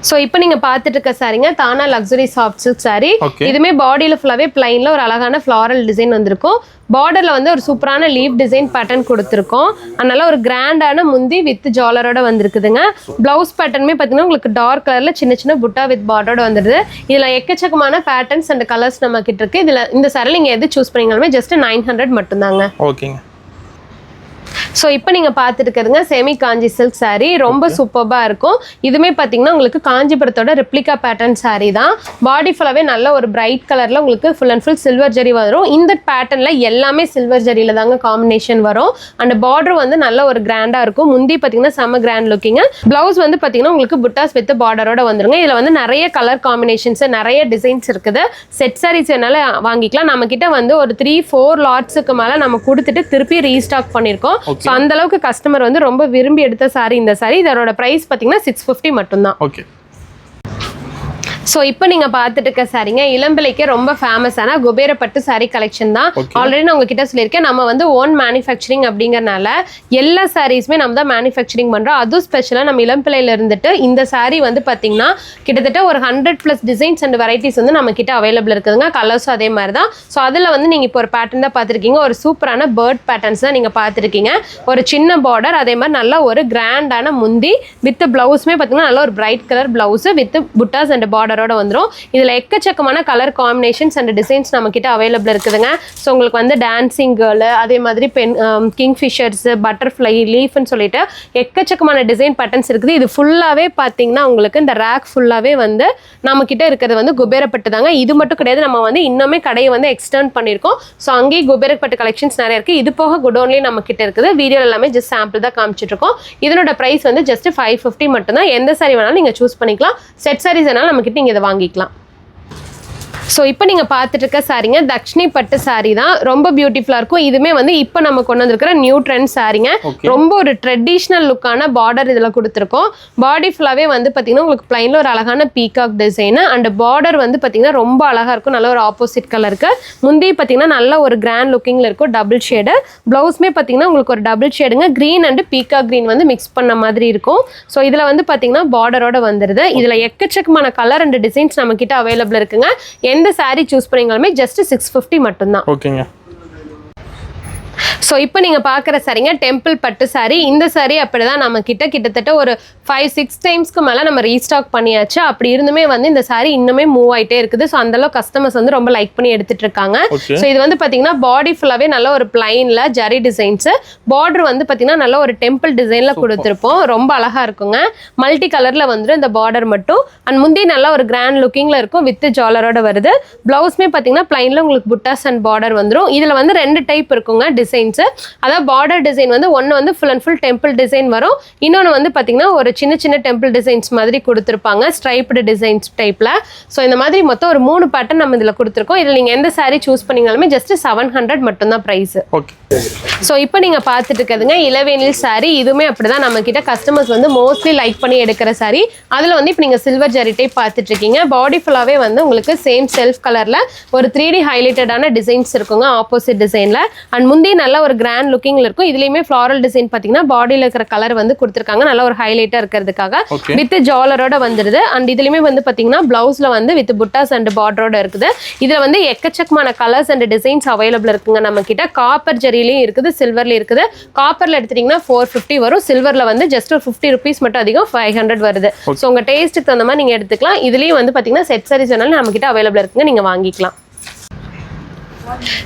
ஸோ இப்போ நீங்கள் பார்த்துட்டு இருக்க சாரீங்க தானா லக்ஸுரி சாஃப்ட் சில்க் சாரி. இதுவுமே பாடியில் ஃபுல்லாகவே பிளைனில் ஒரு அழகான ஃப்ளாரல் டிசைன் வந்திருக்கும். பார்டரில் வந்து ஒரு சூப்பரான லீவ் டிசைன் பேட்டர்ன் கொடுத்துருக்கோம். அதனால ஒரு கிராண்டான முந்தி வித் ஜாலரோட வந்திருக்குதுங்க. பிளவுஸ் பேட்டர்னுமே பார்த்தீங்கன்னா உங்களுக்கு டார்க் கலரில் சின்ன சின்ன புட்டா வித் பார்டரோட வந்துடுது. இதில் எக்கச்சக்கமான பேட்டர்ன்ஸ் அண்ட் கலர்ஸ் நம்ம கிட்ட இருக்கு. இதில் இந்த சாரியில் நீங்கள் எது சூஸ் பண்ணீங்கனாலுமே ஜஸ்ட் 900 மட்டும்தாங்க. ஓகேங்க. ஸோ இப்போ நீங்கள் பார்த்துட்டு இருக்கிறதுங்க செமி காஞ்சி சில்க் சாரீ. ரொம்ப சூப்பராக இருக்கும். இதுவுமே பார்த்தீங்கன்னா உங்களுக்கு காஞ்சிபுரத்தோட ரெப்ளிகா பேட்டர்ன் சாரீ தான். பாடி ஃபுல்லாகவே நல்ல ஒரு பிரைட் கலரில் உங்களுக்கு full and full silver zari வரும். இந்த பேட்டர்னில் எல்லாமே சில்வர் ஜரியில் தாங்க காம்பினேஷன் வரும். அண்ட் பார்டர் வந்து நல்ல ஒரு கிராண்டாக இருக்கும். முந்தி பார்த்தீங்கன்னா செம்ம கிராண்ட் லுக்கிங்க. ப்ளவுஸ் வந்து பார்த்தீங்கன்னா உங்களுக்கு புட்டாஸ் வித் பார்டரோட வந்துருங்க. இதில் வந்து நிறைய கலர் காம்பினேஷன்ஸ், நிறைய டிசைன்ஸ் இருக்குது. செட் சாரீஸ் வேணாலும் வாங்கிக்கலாம். நம்ம கிட்ட வந்து ஒரு 3-4 லாட்ஸுக்கு மேலே நம்ம கொடுத்துட்டு திருப்பி ரீஸ்டாக் பண்ணியிருக்கோம். ஸோ அந்த அளவுக்கு கஸ்டமர் வந்து ரொம்ப விரும்பி எடுத்த சாரி இந்த சாரி. இதோட பிரைஸ் பார்த்தீங்கன்னா 650 மட்டும்தான். ஓகே. ஸோ இப்போ நீங்கள் பார்த்துட்டு இருக்க சாரீங்க இளம்பிள்ளைக்கு ரொம்ப ஃபேமஸான குபேரப்பட்டு சாரீ கலெக்ஷன் தான். ஆல்ரெடி நான் உங்ககிட்ட சொல்லியிருக்கேன், நம்ம வந்து ஓன் மேனுஃபேக்சரிங் அப்படிங்கறனால எல்லா சாரீஸுமே நம்ம தான் மேனுஃபேக்சரிங் பண்ணுறோம். அதுவும் ஸ்பெஷலாக நம்ம இளம்பிள்ளையில இருந்துட்டு இந்த சாரீ வந்து பார்த்தீங்கன்னா கிட்டத்தட்ட ஒரு 100+ டிசைன்ஸ் அண்ட் வெரைட்டிஸ் வந்து நம்ம கிட்ட அவைலபிள் இருக்குதுங்க. கலர்ஸும் அதே மாதிரி தான். ஸோ அதில் வந்து நீங்கள் இப்போ ஒரு பேட்டர்ன் தான் பார்த்துருக்கீங்க. ஒரு சூப்பரான பேர்ட் பேட்டர்ன்ஸ் தான் நீங்கள் பார்த்துருக்கீங்க. ஒரு சின்ன பார்டர், அதே மாதிரி நல்ல ஒரு கிராண்டான முந்தி வித் பிளவுஸுமே பார்த்தீங்கன்னா நல்ல ஒரு bright colour blouse with buttas and border வந்துரும். இதுல எக்கச்சக்கமான கலர் காம்பினேஷன்ஸ் அண்ட் டிசைன்ஸ் நம்ம கிட்ட அவைலபிள் இருக்குதுங்க. ஸோ உங்களுக்கு வந்து டான்சிங் கேர்ள், அதே மாதிரி கிங் ஃபிஷர்ஸ், பட்டர்ஃப்ளை, லீஃப்னு சொல்லிட்டு எக்கச்சக்கமான டிசைன் பேட்டர்ன்ஸ் இருக்குது. இது ஃபுல்லாவே பார்த்தீங்கன்னா உங்களுக்கு இந்த ரேக் ஃபுல்லாவே வந்து நம்ம கிட்ட இருக்கிறது வந்து குபேரப்பட்டு தாங்க. இது மட்டும் கிடையாது, நம்ம வந்து இன்னுமே கடையை வந்து எக்ஸ்டெண்ட் பண்ணியிருக்கோம். ஸோ அங்கேயும் குபேரப்பட்டு கலெக்ஷன்ஸ் நிறைய இருக்கு. இது போக குடோன்லேயே நம்ம கிட்ட இருக்குது. வீடியோ எல்லாமே ஜஸ்ட் சாம்பிள் தான் காமிச்சிட்டு இருக்கோம். இதனோட பிரைஸ் வந்து ஜஸ்ட் 550 மட்டும் தான். எந்த சாரி வேணாலும் நீங்க சூஸ் பண்ணிக்கலாம். செட் சாரீஸ் வேணாலும் நம்ம கிட்ட இதை வாங்கிக்கலாம். ஸோ இப்போ நீங்கள் பார்த்துட்டு இருக்க சாரீங்க தக்ஷினி பட்டு சாரீ தான். ரொம்ப பியூட்டிஃபுல்லாக இருக்கும். இதுவுமே வந்து இப்போ நம்ம கொண்டு வந்திருக்கிற நியூ ட்ரெண்ட் சாரீங்க. ரொம்ப ஒரு ட்ரெடிஷ்னல் லுக்கான பார்டர் இதில் கொடுத்துருக்கோம். பாடி ஃபுல்லாகவே வந்து பார்த்தீங்கன்னா உங்களுக்கு பிளைனில் ஒரு அழகான பீகாக் டிசைனு அண்ட் பார்டர் வந்து பார்த்தீங்கன்னா ரொம்ப அழகாக இருக்கும். நல்ல ஒரு ஆப்போசிட் கலருக்கு. முந்தி பார்த்தீங்கன்னா நல்ல ஒரு கிராண்ட் லுக்கிங்கில் இருக்கும். டபுள் ஷேடு ப்ளவுஸ்மே பார்த்தீங்கன்னா உங்களுக்கு ஒரு டபுள் ஷேடுங்க. க்ரீன் அண்ட் பீகாக் க்ரீன் வந்து மிக்ஸ் பண்ண மாதிரி இருக்கும். ஸோ இதில் வந்து பார்த்தீங்கன்னா பார்டரோட வந்துடுது. இதில் எக்கச்சக்கமான கலர் அண்ட் டிசைன்ஸ் நம்ம கிட்ட அவைலபிள் இருக்குங்க. எந்த சாரி சூஸ் பண்ணீங்களுமே ஜஸ்ட் 650 மட்டும்தான். ஓகேங்க. ஸோ இப்போ நீங்கள் பார்க்குற சாரீங்க டெம்பிள் பட்டு சாரீ. இந்த சாரீ அப்படி தான் நம்ம கிட்டத்தட்ட ஒரு 5-6 டைம்ஸ்க்கு மேலே நம்ம ரீஸ்டாக் பண்ணியாச்சு. அப்படி இருந்துமே வந்து இந்த சாரீ இன்னுமே மூவ் ஆகிட்டே இருக்குது. ஸோ அந்தளவு கஸ்டமர்ஸ் வந்து ரொம்ப லைக் பண்ணி எடுத்துட்டு இருக்காங்க. ஸோ இது வந்து பார்த்தீங்கன்னா பாடி ஃபுல்லாகவே நல்ல ஒரு பிளைனில் ஜரி டிசைன்ஸு, பார்டர் வந்து பார்த்தீங்கன்னா நல்ல ஒரு டெம்பிள் டிசைனில் கொடுத்துருப்போம். ரொம்ப அழகாக இருக்குங்க. மல்டி கலரில் வந்துடும் இந்த பார்டர் மட்டும். அண்ட் முந்தி நல்ல ஒரு கிராண்ட் லுக்கிங்கில் இருக்கும் வித் ஜாலரோட வருது. ப்ளவுஸ்மே பார்த்தீங்கன்னா பிளைனில் உங்களுக்கு புட்டாஸ் அண்ட் பார்டர் வந்துடும். இதில் வந்து 2 டைப் இருக்குங்க டிசைன்ஸ். அதாவது பார்டர் டிசைன் வந்து ஒன்று வந்து full and full temple design வரும். இன்னொன்று வந்து பார்த்தீங்கன்னா ஒரு சின்ன சின்ன டெம்பிள் டிசைன்ஸ் மாதிரி கொடுத்துருப்பாங்க, ஸ்ட்ரைப்டு டிசைன்ஸ் டைப்பில். ஸோ இந்த மாதிரி மொத்தம் ஒரு 3 பேட்டர்ன் நம்ம இதில் கொடுத்துருக்கோம். இதில் நீங்கள் எந்த சாரீ சூஸ் பண்ணிங்கனாலுமே ஜஸ்ட் 700 மட்டும்தான் ப்ரைஸ். ஓகே. ஸோ இப்போ நீங்கள் பார்த்துட்டு இருக்கிறதுங்க இளவேனில் சாரீ. இதுவுமே அப்படி தான் நம்ம கிட்ட கஸ்டமர்ஸ் வந்து மோஸ்ட்லி லைக் பண்ணி எடுக்கிற சாரீ. அதில் வந்து இப்போ நீங்கள் சில்வர் ஜரி டைப் பார்த்துட்டு இருக்கீங்க. பாடி ஃபுல்லாகவே வந்து உங்களுக்கு சேம் செல்ஃப் கலரில் ஒரு 3D ஹைலைட்டடான டிசைன்ஸ் இருக்குங்க ஆப்போசிட் டிசைனில். அண்ட் முந்தி நல்ல ஒரு கிராண்ட் லுக்கிங்ல இருக்கும். இதுலயுமே ஃப்ளாரல் டிசைன் பாத்தீங்கன்னா பாடியில இருக்கிற கலர் வந்து கொடுத்திருக்காங்க. நல்ல ஒரு ஹைலைட்டா இருக்கிறதுக்காக வித் ஜாலரோட வந்துருது. அண்ட் இதுலயுமே வந்து பாத்தீங்கன்னா பிளவுஸ்ல வந்து வித் புட்டாஸ் அண்ட் பார்டரோட இருக்குது. இதுல வந்து எக்கச்சக்கமான கலர்ஸ் அண்ட் டிசைன்ஸ் அவைலபிள் இருக்குங்க நம்ம கிட்ட. காப்பர் ஜெரிலையும் இருக்குது, சில்வர்ல இருக்குது. காப்பர்ல எடுத்துட்டீங்கன்னா 450 வரும். சில்வர்ல வந்து ஜஸ்ட் ஒரு 50 rupees மட்டும் அதிகம் 500 வருது. ஸோ உங்க டேஸ்ட்டுக்கு தகுந்த மாதிரி நீங்க எடுத்துக்கலாம். இதுலயும் வந்து பாத்தீங்கன்னா செட் சாரீஸ் வேணாலும் நம்ம கிட்ட அவைலபிள் இருக்குங்க, நீங்க வாங்கிக்கலாம்.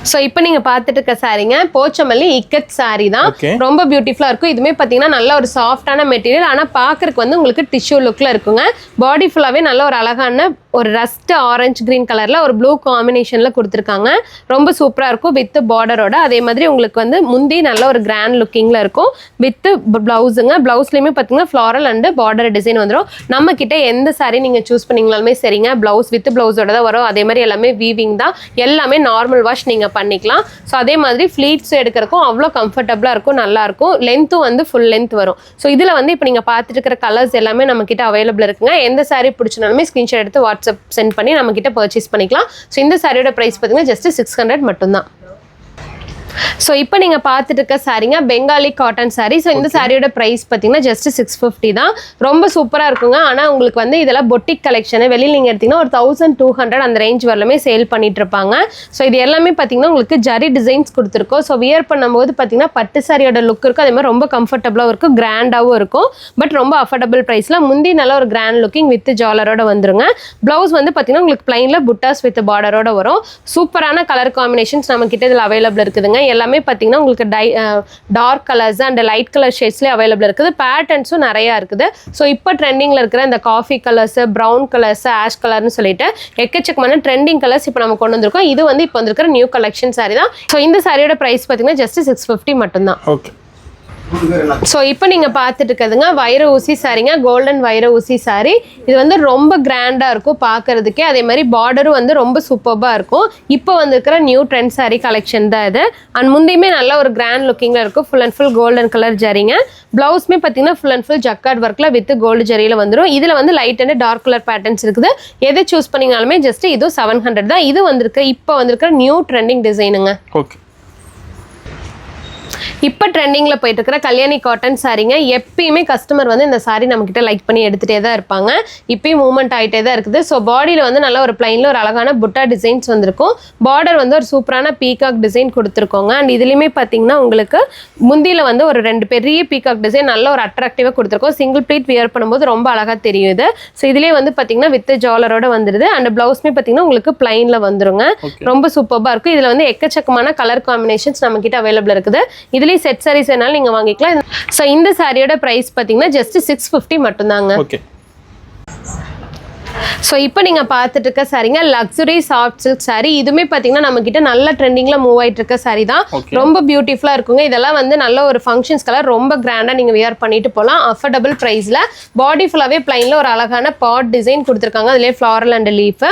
ஸோ இப்போ நீங்கள் பார்த்துட்டு இருக்க சாரீங்க போச்சமல்லி இக்கட் சாரீ தான். ரொம்ப பியூட்டிஃபுல்லாக இருக்கும். இதுவுமே பார்த்தீங்கன்னா நல்ல ஒரு சாஃப்டான மெட்டீரியல், ஆனால் பார்க்கறதுக்கு வந்து உங்களுக்கு டிஷ்யூ லுக்கில் இருக்குங்க. பாடி ஃபுல்லாகவே நல்ல ஒரு அழகான ஒரு ரஸ்ட் ஆரஞ்சு கிரீன் கலரில் ஒரு ப்ளூ காம்பினேஷனில் கொடுத்துருக்காங்க. ரொம்ப சூப்பராக இருக்கும் வித் பார்டரோட. அதே மாதிரி உங்களுக்கு வந்து முந்தி நல்ல ஒரு கிராண்ட் லுக்கிங்கில் இருக்கும் வித் ப்ளவுஸுங்க. ப்ளவுஸ்லேயுமே பார்த்தீங்கன்னா ஃப்ளாரல் அண்டு பார்டர் டிசைன் வந்துடும். நம்ம கிட்ட எந்த சாரீ நீங்கள் சூஸ் பண்ணிங்களாலுமே சரிங்க, ப்ளவுஸ் வித் ப்ளவுஸோட தான் வரும். அதே மாதிரி எல்லாமே வீவிங் தான். எல்லாமே நார்மல் வாஷ் நீங்கள் பண்ணிக்கலாம். ஸோ அதே மாதிரி ஃப்ளீட்ஸ் எடுக்கிறக்கும் அவ்வளோ கம்ஃபர்டபுளாக இருக்கும், நல்லாயிருக்கும். லென்த்தும் வந்து ஃபுல் லென்த் வரும். ஸோ இதில் வந்து இப்போ நீங்கள் பார்த்துட்டு இருக்கிற கலர்ஸ் எல்லாமே நம்ம கிட்ட அவைலபிள் இருக்குங்க. எந்த சாரீ பிடிச்சினாலுமே ஸ்க்ரீன்ஷாட் எடுத்து வாட்ஸ்அப் சென்ட் பண்ணி நம்ம கிட்ட பர்ச்சேஸ் பண்ணிக்கலாம். ஸோ இந்த சாரியோட பிரைஸ் பார்த்தீங்கன்னா ஜஸ்ட் 600 மட்டும்தான். ஸோ இப்போ நீங்கள் பார்த்துட்டு இருக்க சாரீங்க பெங்காலி காட்டன் சாரீ. ஸோ இந்த சாரியோட ப்ரைஸ் பார்த்தீங்கன்னா ஜஸ்ட் 650 தான். ரொம்ப சூப்பராக இருக்குங்க. ஆனால் உங்களுக்கு வந்து இதெல்லாம் பொட்டிக் கலெக்ஷனு. வெளியில் நீங்கள் எடுத்தீங்கன்னா ஒரு 1200 அந்த ரேஞ்ச் வரலுமே சேல் பண்ணிட்டு இருப்பாங்க. ஸோ இது எல்லாமே பார்த்தீங்கன்னா உங்களுக்கு ஜரி டிசைன்ஸ் கொடுத்துருக்கோம். ஸோ வியர் பண்ணும்போது பார்த்தீங்கன்னா பட்டு சாரியோட லுக் இருக்கும். அதே மாதிரி ரொம்ப கம்ஃபர்டபுளாகவும் இருக்கும், கிராண்டாகவும் இருக்கும். பட் ரொம்ப அஃபோர்டபுள் ப்ரைஸில் முந்தி நல்ல ஒரு கிராண்ட் லுக்கிங் வித் ஜாலரோட வந்துருங்க. ப்ளவுஸ் வந்து பார்த்தீங்கன்னா உங்களுக்கு பிளைனில் புட்டாஸ் வித் பார்டரோட வரும். சூப்பரான கலர் காம்பினேஷன்ஸ் நம்ம கிட்ட இதில் அவைலபிள் இருக்குதுங்க. எல்லாமே பார்த்தீங்கன்னா உங்களுக்கு dark colours and light colour ஷேட்ஸ்லேயே அவைலபிள் இருக்குது. பேட்டர்ன்ஸும் நிறையா இருக்குது. ஸோ இப்போ ட்ரெண்டிங்கில் இருக்கிற இந்த coffee colours, brown colours, ash கலர்னு சொல்லிட்டு எக்கச்சக்கமான ட்ரெண்டிங் கலர்ஸ் இப்போ நம்ம கொண்டு வந்திருக்கோம். இது வந்து இப்போ வந்திருக்கிற நியூ கலெக்ஷன் சாரி தான். ஸோ இந்த சாரியோட ப்ரைஸ் பார்த்தீங்கன்னா ஜஸ்ட் 650 மட்டும்தான். ஓகே. ஸோ இப்போ நீங்கள் பார்த்துட்டு இருக்கிறதுங்க வைர ஊசி சாரீங்க, கோல்டன் வைர ஊசி சாரி. இது வந்து ரொம்ப கிராண்டாக இருக்கும் பார்க்கறதுக்கே. அதே மாதிரி பார்டரும் வந்து ரொம்ப சூப்பராக இருக்கும். இப்போ வந்துருக்கிற நியூ ட்ரெண்ட் சாரீ கலெக்ஷன் தான் இது. அண்ட் முந்தையுமே நல்ல ஒரு கிராண்ட் லுக்கிங்கில் இருக்கும். Full and full golden colour ஜரிங்க. ப்ளவுஸ்மே பார்த்தீங்கன்னா ஃபுல் அண்ட் ஃபுல் ஜக்கார்ட் ஒர்க்கில் வித் கோல்டு ஜரியில் வந்துடும். இதில் வந்து light and dark colour patterns இருக்குது. எதை சூஸ் பண்ணிங்கனாலுமே ஜஸ்ட் இது 700 தான். இது வந்திருக்கு இப்போ வந்திருக்கிற நியூ ட்ரெண்டிங் டிசைனுங்க. ஓகே, இப்போ ட்ரெண்டிங்கில் போயிட்டு இருக்கிற கல்யாணி காட்டன் சாரீங்க. எப்பயுமே கஸ்டமர் வந்து இந்த சாரீ நம்மக்கிட்ட லைக் பண்ணி எடுத்துகிட்டே தான் இருப்பாங்க. இப்பயும் மூவ்மெண்ட் ஆகிட்டே தான் இருக்குது. ஸோ பாடியில் வந்து நல்ல ஒரு பிளைனில் ஒரு அழகான புட்டா டிசைன்ஸ் வந்திருக்கும். பார்டர் வந்து ஒரு சூப்பரான பீகாக் டிசைன் கொடுத்துருக்கோங்க. அண்ட் இதுலேயுமே பார்த்தீங்கன்னா உங்களுக்கு முந்தியில் வந்து ஒரு 2 பெரிய பீகாக் டிசைன் நல்ல ஒரு அட்ராக்டிவாக கொடுத்துருக்கோம். சிங்கிள் ப்ளீட் வியர் பண்ணும்போது ரொம்ப அழகாக தெரியுது. ஸோ இதுலேயே வந்து பார்த்தீங்கன்னா வித் ஜாலரோட வந்துடுது. அண்ட் ப்ளவுஸ்மே பார்த்தீங்கன்னா உங்களுக்கு பிளைனில் வந்துருங்க. ரொம்ப சூப்பராக இருக்கும். இதில் வந்து எக்கச்சக்கமான கலர் காம்பினேஷன்ஸ் நம்மக்கிட்ட அவைலபிள் இருக்குது. இதுலேயே செட் சாரீஸ் வேணாலும் நீங்கள் வாங்கிக்கலாம். ஸோ இந்த சாரியோட ப்ரைஸ் பார்த்தீங்கன்னா ஜஸ்ட் 650 மட்டும்தாங்க. ஓகே, ஸோ இப்போ நீங்கள் பார்த்துட்டு இருக்க சாரீங்க லக்ஸுரி சாஃப்ட் சில்க் சாரீ. இதுவுமே பார்த்தீங்கன்னா நம்மக்கிட்ட நல்ல ட்ரெண்டிங்கில் மூவ் ஆகிட்டு இருக்க சாரீ தான். ரொம்ப பியூட்டிஃபுல்லாக இருக்குங்க. இதெல்லாம் வந்து நல்ல ஒரு ஃபங்க்ஷன்ஸ் கலர் ரொம்ப கிராண்டாக நீங்கள் வியர் பண்ணிட்டு போகலாம். அஃபோர்டபுள் ப்ரைஸில். பாடி ஃபுல்லாகவே பிளைனில் ஒரு அழகான பாட் டிசைன் கொடுத்துருக்காங்க. அதிலே ஃப்ளாரல் அண்ட் லீஃப்.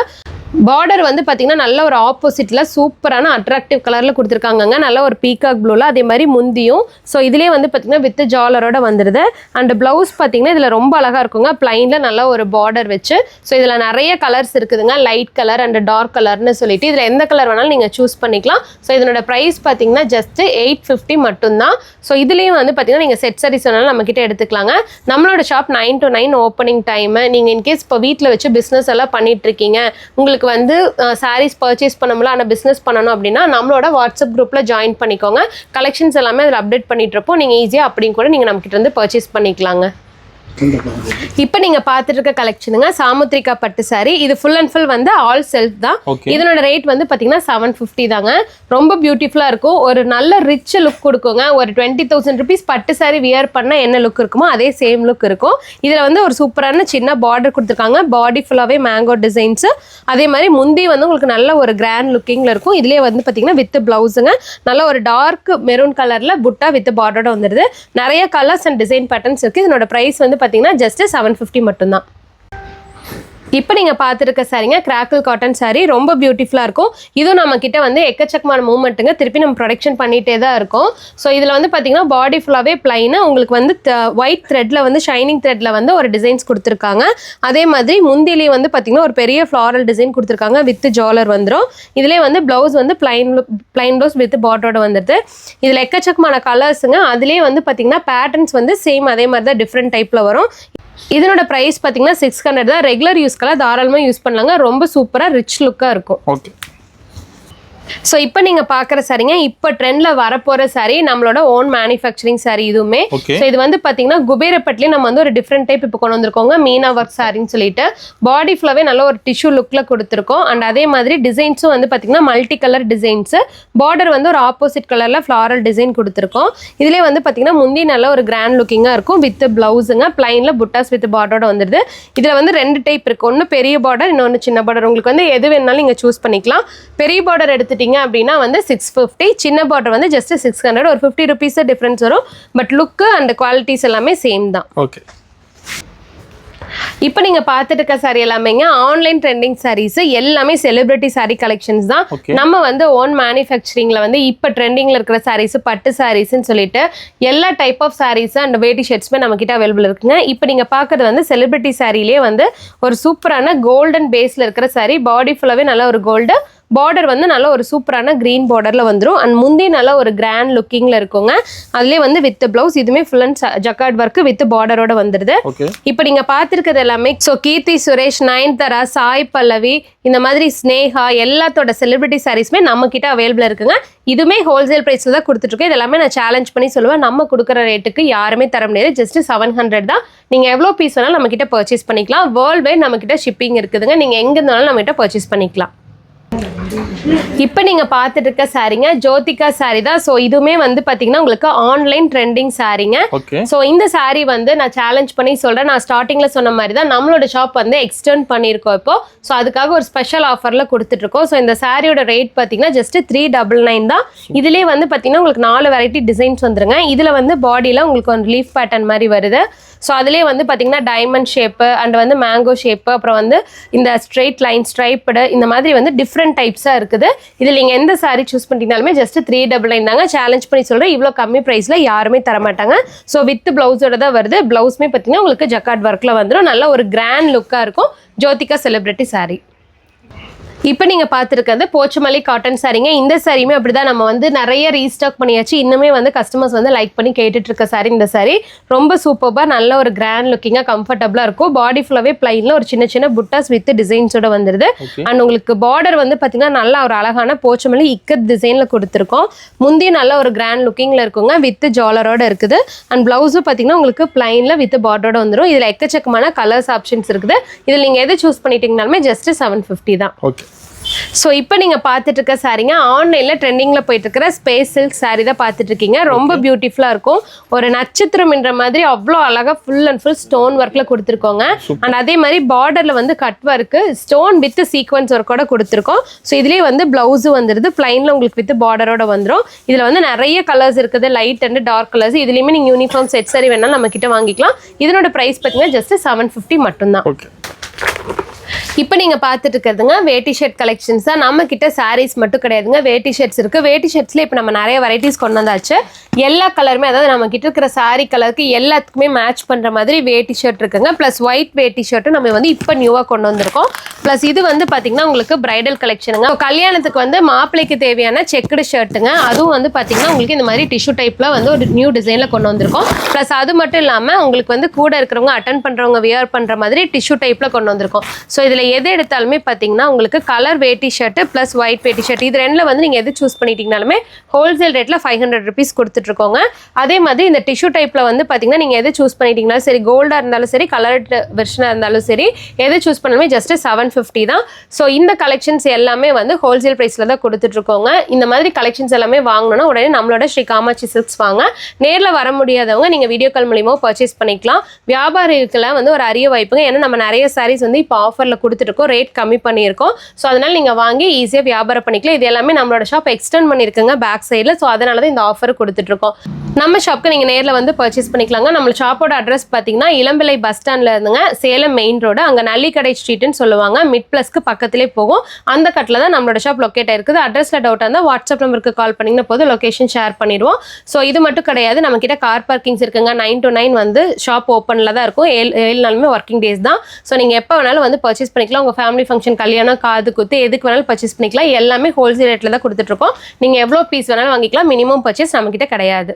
பார்டர் வந்து பார்த்தீங்கன்னா நல்ல ஒரு ஆப்போசிட்டில் சூப்பரான அட்ராக்டிவ் கலரில் கொடுத்துருக்காங்க. நல்ல ஒரு பீகாக் ப்ளூவில். அதே மாதிரி முந்தியும். ஸோ இதிலே வந்து பார்த்தீங்கன்னா வித் ஜாலரோட வந்துடுது. அண்ட் ப்ளவுஸ் பார்த்தீங்கன்னா இதில் ரொம்ப அழகாக இருக்குங்க. பிளைனில் நல்ல ஒரு பார்டர் வச்சு. ஸோ இதில் நிறைய கலர்ஸ் இருக்குதுங்க. லைட் கலர் அண்ட் டார்க் கலர்னு சொல்லிட்டு இதில் எந்த கலர் வேணாலும் நீங்கள் சூஸ் பண்ணிக்கலாம். ஸோ இதனோட ப்ரைஸ் பார்த்தீங்கன்னா ஜஸ்ட் 850 மட்டும்தான். ஸோ இதுலேயும் வந்து பார்த்தீங்கன்னா நீங்கள் செட் சாரீஸ் வேணாலும் நம்மக்கிட்ட எடுத்துக்கலாங்க. நம்மளோட ஷாப் 9 to 9 ஓப்பனிங் டைமு. நீங்கள் இன்கேஸ் இப்போ வீட்டில் வச்சு பிஸ்னஸ் எல்லாம் பண்ணிட்டு இருக்கீங்க, உங்களுக்கு வந்து சாரீஸ் பர்ச்சேஸ் பண்ண முடியல ஆனால் பிஸ்னஸ் பண்ணணும் அப்படின்னா நம்மளோட வாட்ஸ்அப் குரூப்பில் ஜாயின் பண்ணிக்கோங்க. கலெக்ஷன்ஸ் எல்லாமே அதில் அப்டேட் பண்ணிட்டு இருப்போம். நீங்கள் ஈஸியாக அப்படின்னு கூட நீங்கள் நம்மக்கிட்ட வந்து பர்ச்சேஸ் பண்ணிக்கலாங்க. இப்போ நீங்க பார்த்துட்டு இருக்க கலெக்ஷனுங்க சாமுத்ரிகா பட்டு சாரி. இது ஃபுல் அண்ட் ஃபுல் வந்து ஆல் செல்ஃப் தான். இதனோட ரேட் வந்து பாத்தீங்கன்னா 750 தாங்க. ரொம்ப பியூட்டிஃபுல்லா இருக்கும். ஒரு நல்ல ரிச் லுக் கொடுக்குங்க. ஒரு 20,000 rupees பட்டு சாரி வியர் பண்ணா என்ன லுக் இருக்குமோ அதே சேம் லுக் இருக்கும். இதுல வந்து ஒரு சூப்பரான சின்ன பார்டர் கொடுத்துருக்காங்க. பாடி ஃபுல்லாவே மேங்கோ டிசைன்ஸ். அதே மாதிரி முந்தி வந்து உங்களுக்கு நல்ல ஒரு கிராண்ட் லுக்கிங்ல இருக்கும். இதுலயே வந்து பாத்தீங்கன்னா வித் பிளவுஸுங்க நல்ல ஒரு டார்க் மெரூன் கலர்ல புட்டா வித் பார்டரோட வந்துருது. நிறைய கலர்ஸ் அண்ட் டிசைன் பேட்டர்ன்ஸ் இருக்கு. இதனோட பிரைஸ் வந்து பார்த்தீங்கன்னா ஜஸ்ட் 750 மட்டும்தான். இப்போ நீங்கள் பார்த்துருக்க சாரீங்க கிராக்கிள் காட்டன் சாரீ. ரொம்ப பியூட்டிஃபுல்லாக இருக்கும். இதுவும் நம்ம கிட்ட வந்து எக்கச்சக்கமான மூவ்மெண்ட்டுங்க. திருப்பி நம்ம ப்ரொடக்ஷன் பண்ணிகிட்டே தான் இருக்கும். ஸோ இதில் வந்து பார்த்தீங்கன்னா பாடி ஃபுல்லாகவே பிளைனு உங்களுக்கு வந்து ஒயிட் த்ரெட்டில் வந்து ஷைனிங் த்ரெட்டில் வந்து ஒரு டிசைன்ஸ் கொடுத்துருக்காங்க. அதே மாதிரி முந்திலேயே வந்து பார்த்தீங்கன்னா ஒரு பெரிய ஃப்ளாரல் டிசைன் கொடுத்துருக்காங்க வித் ஜாலர் வந்துடும். இதிலே வந்து ப்ளவுஸ் வந்து பிளைன் ப்ளவுஸ் வித் பார்டரோட வந்துடுது. இதில் எக்கச்சக்கமான கலர்ஸுங்க. அதிலே வந்து பார்த்தீங்கன்னா பேட்டர்ன்ஸ் வந்து சேம் அதே மாதிரி தான் டிஃப்ரெண்ட் டைப்பில் வரும். இதனோட பிரைஸ் பார்த்தீங்கன்னா 600 தான். ரெகுலர் யூஸ்க்கெல்லாம் தாராளமாக யூஸ் பண்ணலாங்க. ரொம்ப சூப்பராக ரிச் லுக்காக இருக்கும். ஓகே, ஸோ இப்போ நீங்கள் பார்க்குற சாரீங்க இப்போ ட்ரெண்டில் வரப்போகிற சாரீ நம்மளோட ஓன் மேனுஃபேக்சரிங் சாரீ இதுவுமே. ஸோ இது வந்து பார்த்தீங்கன்னா குபேரப்பட்லேயே நம்ம வந்து ஒரு டிஃப்ரெண்ட் டைப் இப்போ கொண்டு வந்திருக்கோங்க. மீனா ஒர்க் சாரின்னு சொல்லிட்டு பாடி ஃபுல்லாகவே நல்ல ஒரு டிஷ்யூ லுக்கில் கொடுத்துருக்கோம். அண்ட் அதே மாதிரி டிசைன்ஸும் வந்து பார்த்தீங்கன்னா மல்டி கலர் டிசைன்ஸு. பார்டர் வந்து ஒரு ஆப்போசிட் கலரில் ஃப்ளாரல் டிசைன் கொடுத்துருக்கோம். இதிலே வந்து பார்த்தீங்கன்னா முந்தி நல்ல ஒரு கிராண்ட் லுக்கிங்காக இருக்கும் வித் பிளவுஸுங்க. பிளைனில் புட்டாஸ் வித் பார்டரோட வந்துடுது. இதில் வந்து 2 டைப் இருக்குது. ஒன்று பெரிய பார்டர், இன்னொன்று சின்ன பார்டர். உங்களுக்கு வந்து எது வேணாலும் நீங்கள் சூஸ் பண்ணிக்கலாம். பெரிய பார்டர் எடுத்துட்டீங்க அப்படின்னா வந்து 650, சின்ன பார்டர் வந்து ஜஸ்ட் 600. ஒரு 50 rupees டிஃபரன்ஸ் வரும். பட் லுக்கு அண்ட் குவாலிட்டிஸ் எல்லாமே சேம் தான். ஓகே, இப்போ நீங்க பார்த்துட்டு இருக்க சாரி எல்லாமேங்க ஆன்லைன் ட்ரெண்டிங் சாரீஸ். எல்லாமே செலிபிரிட்டி சாரி கலெக்ஷன்ஸ் தான். நம்ம வந்து ஓன் மேனுஃபேக்சரிங்ல வந்து இப்போ ட்ரெண்டிங்ல இருக்கிற சாரீஸ் பட்டு சாரீஸ்ன்னு சொல்லிட்டு எல்லா டைப் ஆஃப் சாரீஸ் அண்ட் வேட்டி ஷர்ட்ஸ்மே நம்ம கிட்ட அவைலபிள் இருக்குங்க. இப்போ நீங்க பார்க்கறது வந்து செலிபிரிட்டி சாரிலேயே வந்து ஒரு சூப்பரான கோல்டன் பேஸ்ல இருக்கிற சாரி. பாடி ஃபுல்லாவே நல்ல ஒரு கோல்டு பார்டர் வந்து நல்ல ஒரு சூப்பரான கிரீன் பார்டர்ல வந்துடும். அண்ட் முந்தி நல்ல ஒரு கிராண்ட் லுக்கிங்ல இருக்குங்க. அதுலேயே வந்து வித் பிளவுஸ் இதுவுமே full and jacquard work with பார்டரோட வந்துடுது. இப்போ நீங்க பார்த்துருக்கிறது எல்லாமே ஸோ கீர்த்தி சுரேஷ், நயன்தாரா, சாய் பல்லவி, இந்த மாதிரி ஸ்னேகா எல்லாத்தோட செலிபிரிட்டி சாரீஸ்மே நம்ம கிட்ட அவைலபிள் இருக்குங்க. இதுவுமே ஹோல்சேல் பிரைஸ்ல தான் கொடுத்துட்ருக்கேன். இது எல்லாமே நான் சேலஞ்ச் பண்ணி சொல்லுவேன். நம்ம கொடுக்குற ரேட்டுக்கு யாருமே தர முடியாது. ஜஸ்ட் 700 தான். நீங்க எவ்வளோ பீஸ் வேணாலும் நம்ம கிட்ட பர்ச்சேஸ் பண்ணிக்கலாம். வேர்ல்டு வைட் நம்ம கிட்ட ஷிப்பிங் இருக்குதுங்க. நீங்க எங்க இருந்தாலும் நம்ம கிட்ட பர்ச்சேஸ் பண்ணிக்கலாம். இப்போ நீங்க பார்த்துட்டு இருக்க சாரீங்க ஜோதிகா சாரி தான். ஸோ இதுவுமே வந்து பாத்தீங்கன்னா உங்களுக்கு ஆன்லைன் ட்ரெண்டிங் சாரீங்க. ஸோ இந்த சாரி வந்து நான் சேலஞ்ச் பண்ணி சொல்றேன். நான் ஸ்டார்டிங்ல சொன்ன மாதிரி தான் நம்மளோட ஷாப் வந்து எக்ஸ்டெண்ட் பண்ணியிருக்கோம் இப்போ. ஸோ அதுக்காக ஒரு ஸ்பெஷல் ஆஃபர்ல கொடுத்துட்டு இருக்கோம். ஸோ இந்த சாரியோட ரேட் பாத்தீங்கன்னா ஜஸ்ட் 399 தான். இதுலயே வந்து பாத்தீங்கன்னா உங்களுக்கு 4 வெரைட்டி டிசைன்ஸ் வந்துருங்க. இதுல வந்து பாடியில உங்களுக்கு ஒரு லீஃப் பேட்டர்ன் மாதிரி வருது. ஸோ அதுலேயே வந்து பார்த்தீங்கன்னா டைமண்ட் ஷேப்பு அண்ட் வந்து மேங்கோ ஷேப்பு, அப்புறம் வந்து இந்த ஸ்ட்ரெயிட் லைன் ஸ்ட்ரைப்டு, இந்த மாதிரி வந்து டிஃப்ரெண்ட் டைப்ஸாக இருக்குது. இதில் நீங்கள் எந்த சாரீ சூஸ் பண்ணிட்டீங்கனாலுமே ஜஸ்ட் 399 தாங்க. சேலஞ்ச் பண்ணி சொல்கிறேன், இவ்வளோ கம்மி ப்ரைஸில் யாருமே தர மாட்டாங்க. ஸோ வித் ப்ளவுஸோட தான் வருது. ப்ளவுஸுமே பார்த்தீங்கன்னா உங்களுக்கு ஜக்கார்ட் ஒர்க்கில் வந்துடும். நல்ல ஒரு கிராண்ட் லுக்காக இருக்கும். ஜோதிகா செலிப்ரிட்டி சாரீ. இப்போ நீங்கள் பார்த்துருக்கிறது போச்சமல்லி காட்டன் சாரீங்க. இந்த சாரியுமே அப்படி தான் நம்ம வந்து நிறைய ரீஸ்டாக் பண்ணியாச்சு. இன்னுமே வந்து கஸ்டமர்ஸ் வந்து லைக் பண்ணி கேட்டுட்டு இருக்க சாரி இந்த சாரி. ரொம்ப சூப்பராக நல்ல ஒரு கிராண்ட் லுக்கிங்காக கம்ஃபர்டபுளாக இருக்கும். பாடி ஃபுல்லாகவே பிளைனில் ஒரு சின்ன சின்ன புட்டாஸ் வித் டிசைன்ஸோட வந்துடுது. அண்ட் உங்களுக்கு பார்டர் வந்து பார்த்தீங்கன்னா நல்ல ஒரு அழகான போச்சமல்லி இக்கத் டிசைனில் கொடுத்துருக்கோம். முந்தி நல்ல ஒரு கிராண்ட் லுக்கிங்கில் இருக்குங்க, வித் ஜாலரோட இருக்குது. அண்ட் ப்ளவுஸும் பார்த்தீங்கன்னா உங்களுக்கு பிளைனில் வித் பார்டரோட வந்துடும். இதில் எக்கச்சக்கமான கலர்ஸ் ஆப்ஷன்ஸ் இருக்குது. இதில் நீங்கள் எது சூஸ் பண்ணிட்டீங்கனாலுமே ஜஸ்ட் 750 தான். ஸோ இப்போ நீங்கள் பார்த்துட்டு இருக்க சாரீங்க ஆன்லைனில் ட்ரெண்டிங்கில் போயிட்டு இருக்கிற ஸ்பேஸ் சில்க் சாரீ தான் பார்த்துட்டு இருக்கீங்க. ரொம்ப பியூட்டிஃபுல்லாக இருக்கும். ஒரு நட்சத்திரம் என்ற மாதிரி அவ்வளோ அழகாக ஃபுல் அண்ட் ஃபுல் ஸ்டோன் ஒர்க்கில் கொடுத்துருக்கோங்க. அண்ட் அதே மாதிரி பார்டரில் வந்து cut work stone with sequins ஒர்க்கோட கொடுத்துருக்கோம். ஸோ இதுலேயே வந்து ப்ளவுஸு வந்துடுது. பிளைனில் உங்களுக்கு வித் பார்டரோட வந்துடும். இதில் வந்து நிறைய கலர்ஸ் இருக்குது, லைட் அண்ட் டார்க் கலர்ஸ். இதுலேயுமே நீங்கள் யூனிஃபார்ம் செட் சாரி வேணாலும் நம்ம கிட்ட வாங்கிக்கலாம். இதனோட ப்ரைஸ் பார்த்தீங்கன்னா ஜஸ்ட் 750 மட்டும்தான். இப்போ நீங்கள் பார்த்துட்டு இருக்கிறதுங்க வேட்டி ஷர்ட் கலெக்ஷன்ஸ் தான். நம்ம கிட்ட சாரீஸ் மட்டும் கிடையாதுங்க, வேட்டி ஷர்ட்ஸ் இருக்குது. வேட்டி ஷர்ட்ஸ்ல இப்போ நம்ம நிறைய வெரைட்டிஸ் கொண்டு வந்தாச்சு. எல்லா கலருமே, அதாவது நம்ம கிட்ட இருக்கிற சாரீ கலருக்கு எல்லாத்துக்குமே மேட்ச் பண்ணுற மாதிரி வேட்டி ஷர்ட் இருக்குங்க. ப்ளஸ் ஒயிட் வேட்டி ஷர்ட்டும் நம்ம வந்து இப்போ நியூவாக கொண்டு வந்திருக்கோம். ப்ளஸ் இது வந்து பார்த்தீங்கன்னா உங்களுக்கு பிரைடல் கலெக்ஷனுங்க. கல்யாணத்துக்கு வந்து மாப்பிள்ளைக்கு தேவையான செக்குடு ஷர்ட்டுங்க. அதுவும் வந்து பார்த்தீங்கன்னா உங்களுக்கு இந்த மாதிரி டிஷ்யூ டைப்பில் வந்து ஒரு நியூ டிசைனில் கொண்டு வந்திருக்கோம். ப்ளஸ் அது மட்டும் இல்லாமல் உங்களுக்கு வந்து கூட இருக்கிறவங்க அட்டன் பண்ணுறவங்க வியர் பண்ணுற மாதிரி டிஷ்யூ டைப்பில் கொண்டு வந்திருக்கோம். ஸோ இதில் எது எடுத்தாலுமே பார்த்தீங்கன்னா உங்களுக்கு கலர் வேட்டி ஷர்ட் ப்ளஸ் ஒயிட் வேட்டி ஷர்ட் இது ரெண்டில் வந்து நீங்கள் எது சூஸ் பண்ணிட்டீங்கனாலுமே ஹோல்சேல் ரேட்டில் 500 rupees கொடுத்துட்ருக்கோங்க. அதே மாதிரி இந்த டிஷ்யூ டைப்பில் வந்து பார்த்தீங்கன்னா நீங்கள் எது சூஸ் பண்ணிட்டீங்கனாலும் சரி, கோல்டாக இருந்தாலும் சரி, கலர்ட் வெர்ஷனாக இருந்தாலும் சரி, எது சூஸ் பண்ணாலுமே ஜஸ்ட் 750 தான். ஸோ இந்த கலெக்ஷன்ஸ் எல்லாமே வந்து ஹோல்சேல் ப்ரைஸில் தான் கொடுத்துட்ருக்கோங்க. இந்த மாதிரி கலெக்ஷன்ஸ் எல்லாமே வாங்கணும்னா உடனே நம்மளோட ஸ்ரீ காமாட்சி சில்க்ஸ் வாங்க. நேரில் வர முடியாதவங்க நீங்கள் வீடியோ கால் மூலியமாக பர்ச்சேஸ் பண்ணிக்கலாம். வியாபாரிகளுக்கெல்லாம் வந்து ஒரு அரிய வாய்ப்புங்க. ஏன்னா நம்ம நிறைய சாரீஸ் வந்து இப்போ ஆஃபரில் கொடுத்துருக்கோம், ரேட் கம்மி பண்ணியிருக்கோம். ஸோ அதனால் நீங்கள் வாங்கி ஈஸியாக வியாபாரம் பண்ணிக்கலாம். இது எல்லாமே நம்மளோட ஷாப் எக்ஸ்டெண்ட் பண்ணியிருக்குங்க பேக் சைடில். ஸோ அதனால தான் இந்த ஆஃபர் கொடுத்துட்ருக்கோம். நம்ம ஷாப்க்கு நீங்கள் நேரில் வந்து பர்ச்சேஸ் பண்ணிக்கலாங்க. நம்ம ஷாப்போட அட்ரஸ் பார்த்தீங்கன்னா இளம்பிள்ளை பஸ் ஸ்டாண்டில் இருந்துங்க, சேலம் மெயின் ரோடு, அங்கே நல்லிக்கடை ஸ்ட்ரீட்னு சொல்லுவாங்க. மிட் ப்ளஸ்க்கு பக்கத்திலே போகும். அந்த கட்டில் தான் நம்மளோட ஷாப் லொக்கேட் ஆயிருக்குது. அட்ரஸில் டவுட்டாக இருந்தால் வாட்ஸ்அப் நம்பருக்கு கால் பண்ணிங்கன்னா போது லொக்கேஷன் ஷேர் பண்ணிடுவோம். ஸோ இது மட்டும் கிடையாது, நம்ம கிட்ட கார் பார்க்கிங்ஸ் இருக்குங்க. 9 to 9 வந்து ஷாப் ஓப்பனில் தான் இருக்கும். 7 நாளுமே ஒர்க்கிங் டேஸ் தான். ஸோ நீங்கள் எப்போ வேணாலும் வந்து பர்ச்சேஸ் பண்ணிக்கலாம். உங்கள் ஃபேமிலி ஃபங்க்ஷன், கல்யாணம், காது குத்து எதுக்கு வேணாலும் பர்ச்சேஸ் பண்ணிக்கலாம். எல்லாமே ஹோல்சேல் ரேட்டில் தான் கொடுத்துட்ருக்கோம். நீங்கள் எவ்வளோ பீஸ் வேணாலும் வாங்கிக்கலாம். மினிமம் பர்ச்சேஸ் நம்மக்கிட்ட கிடையாது.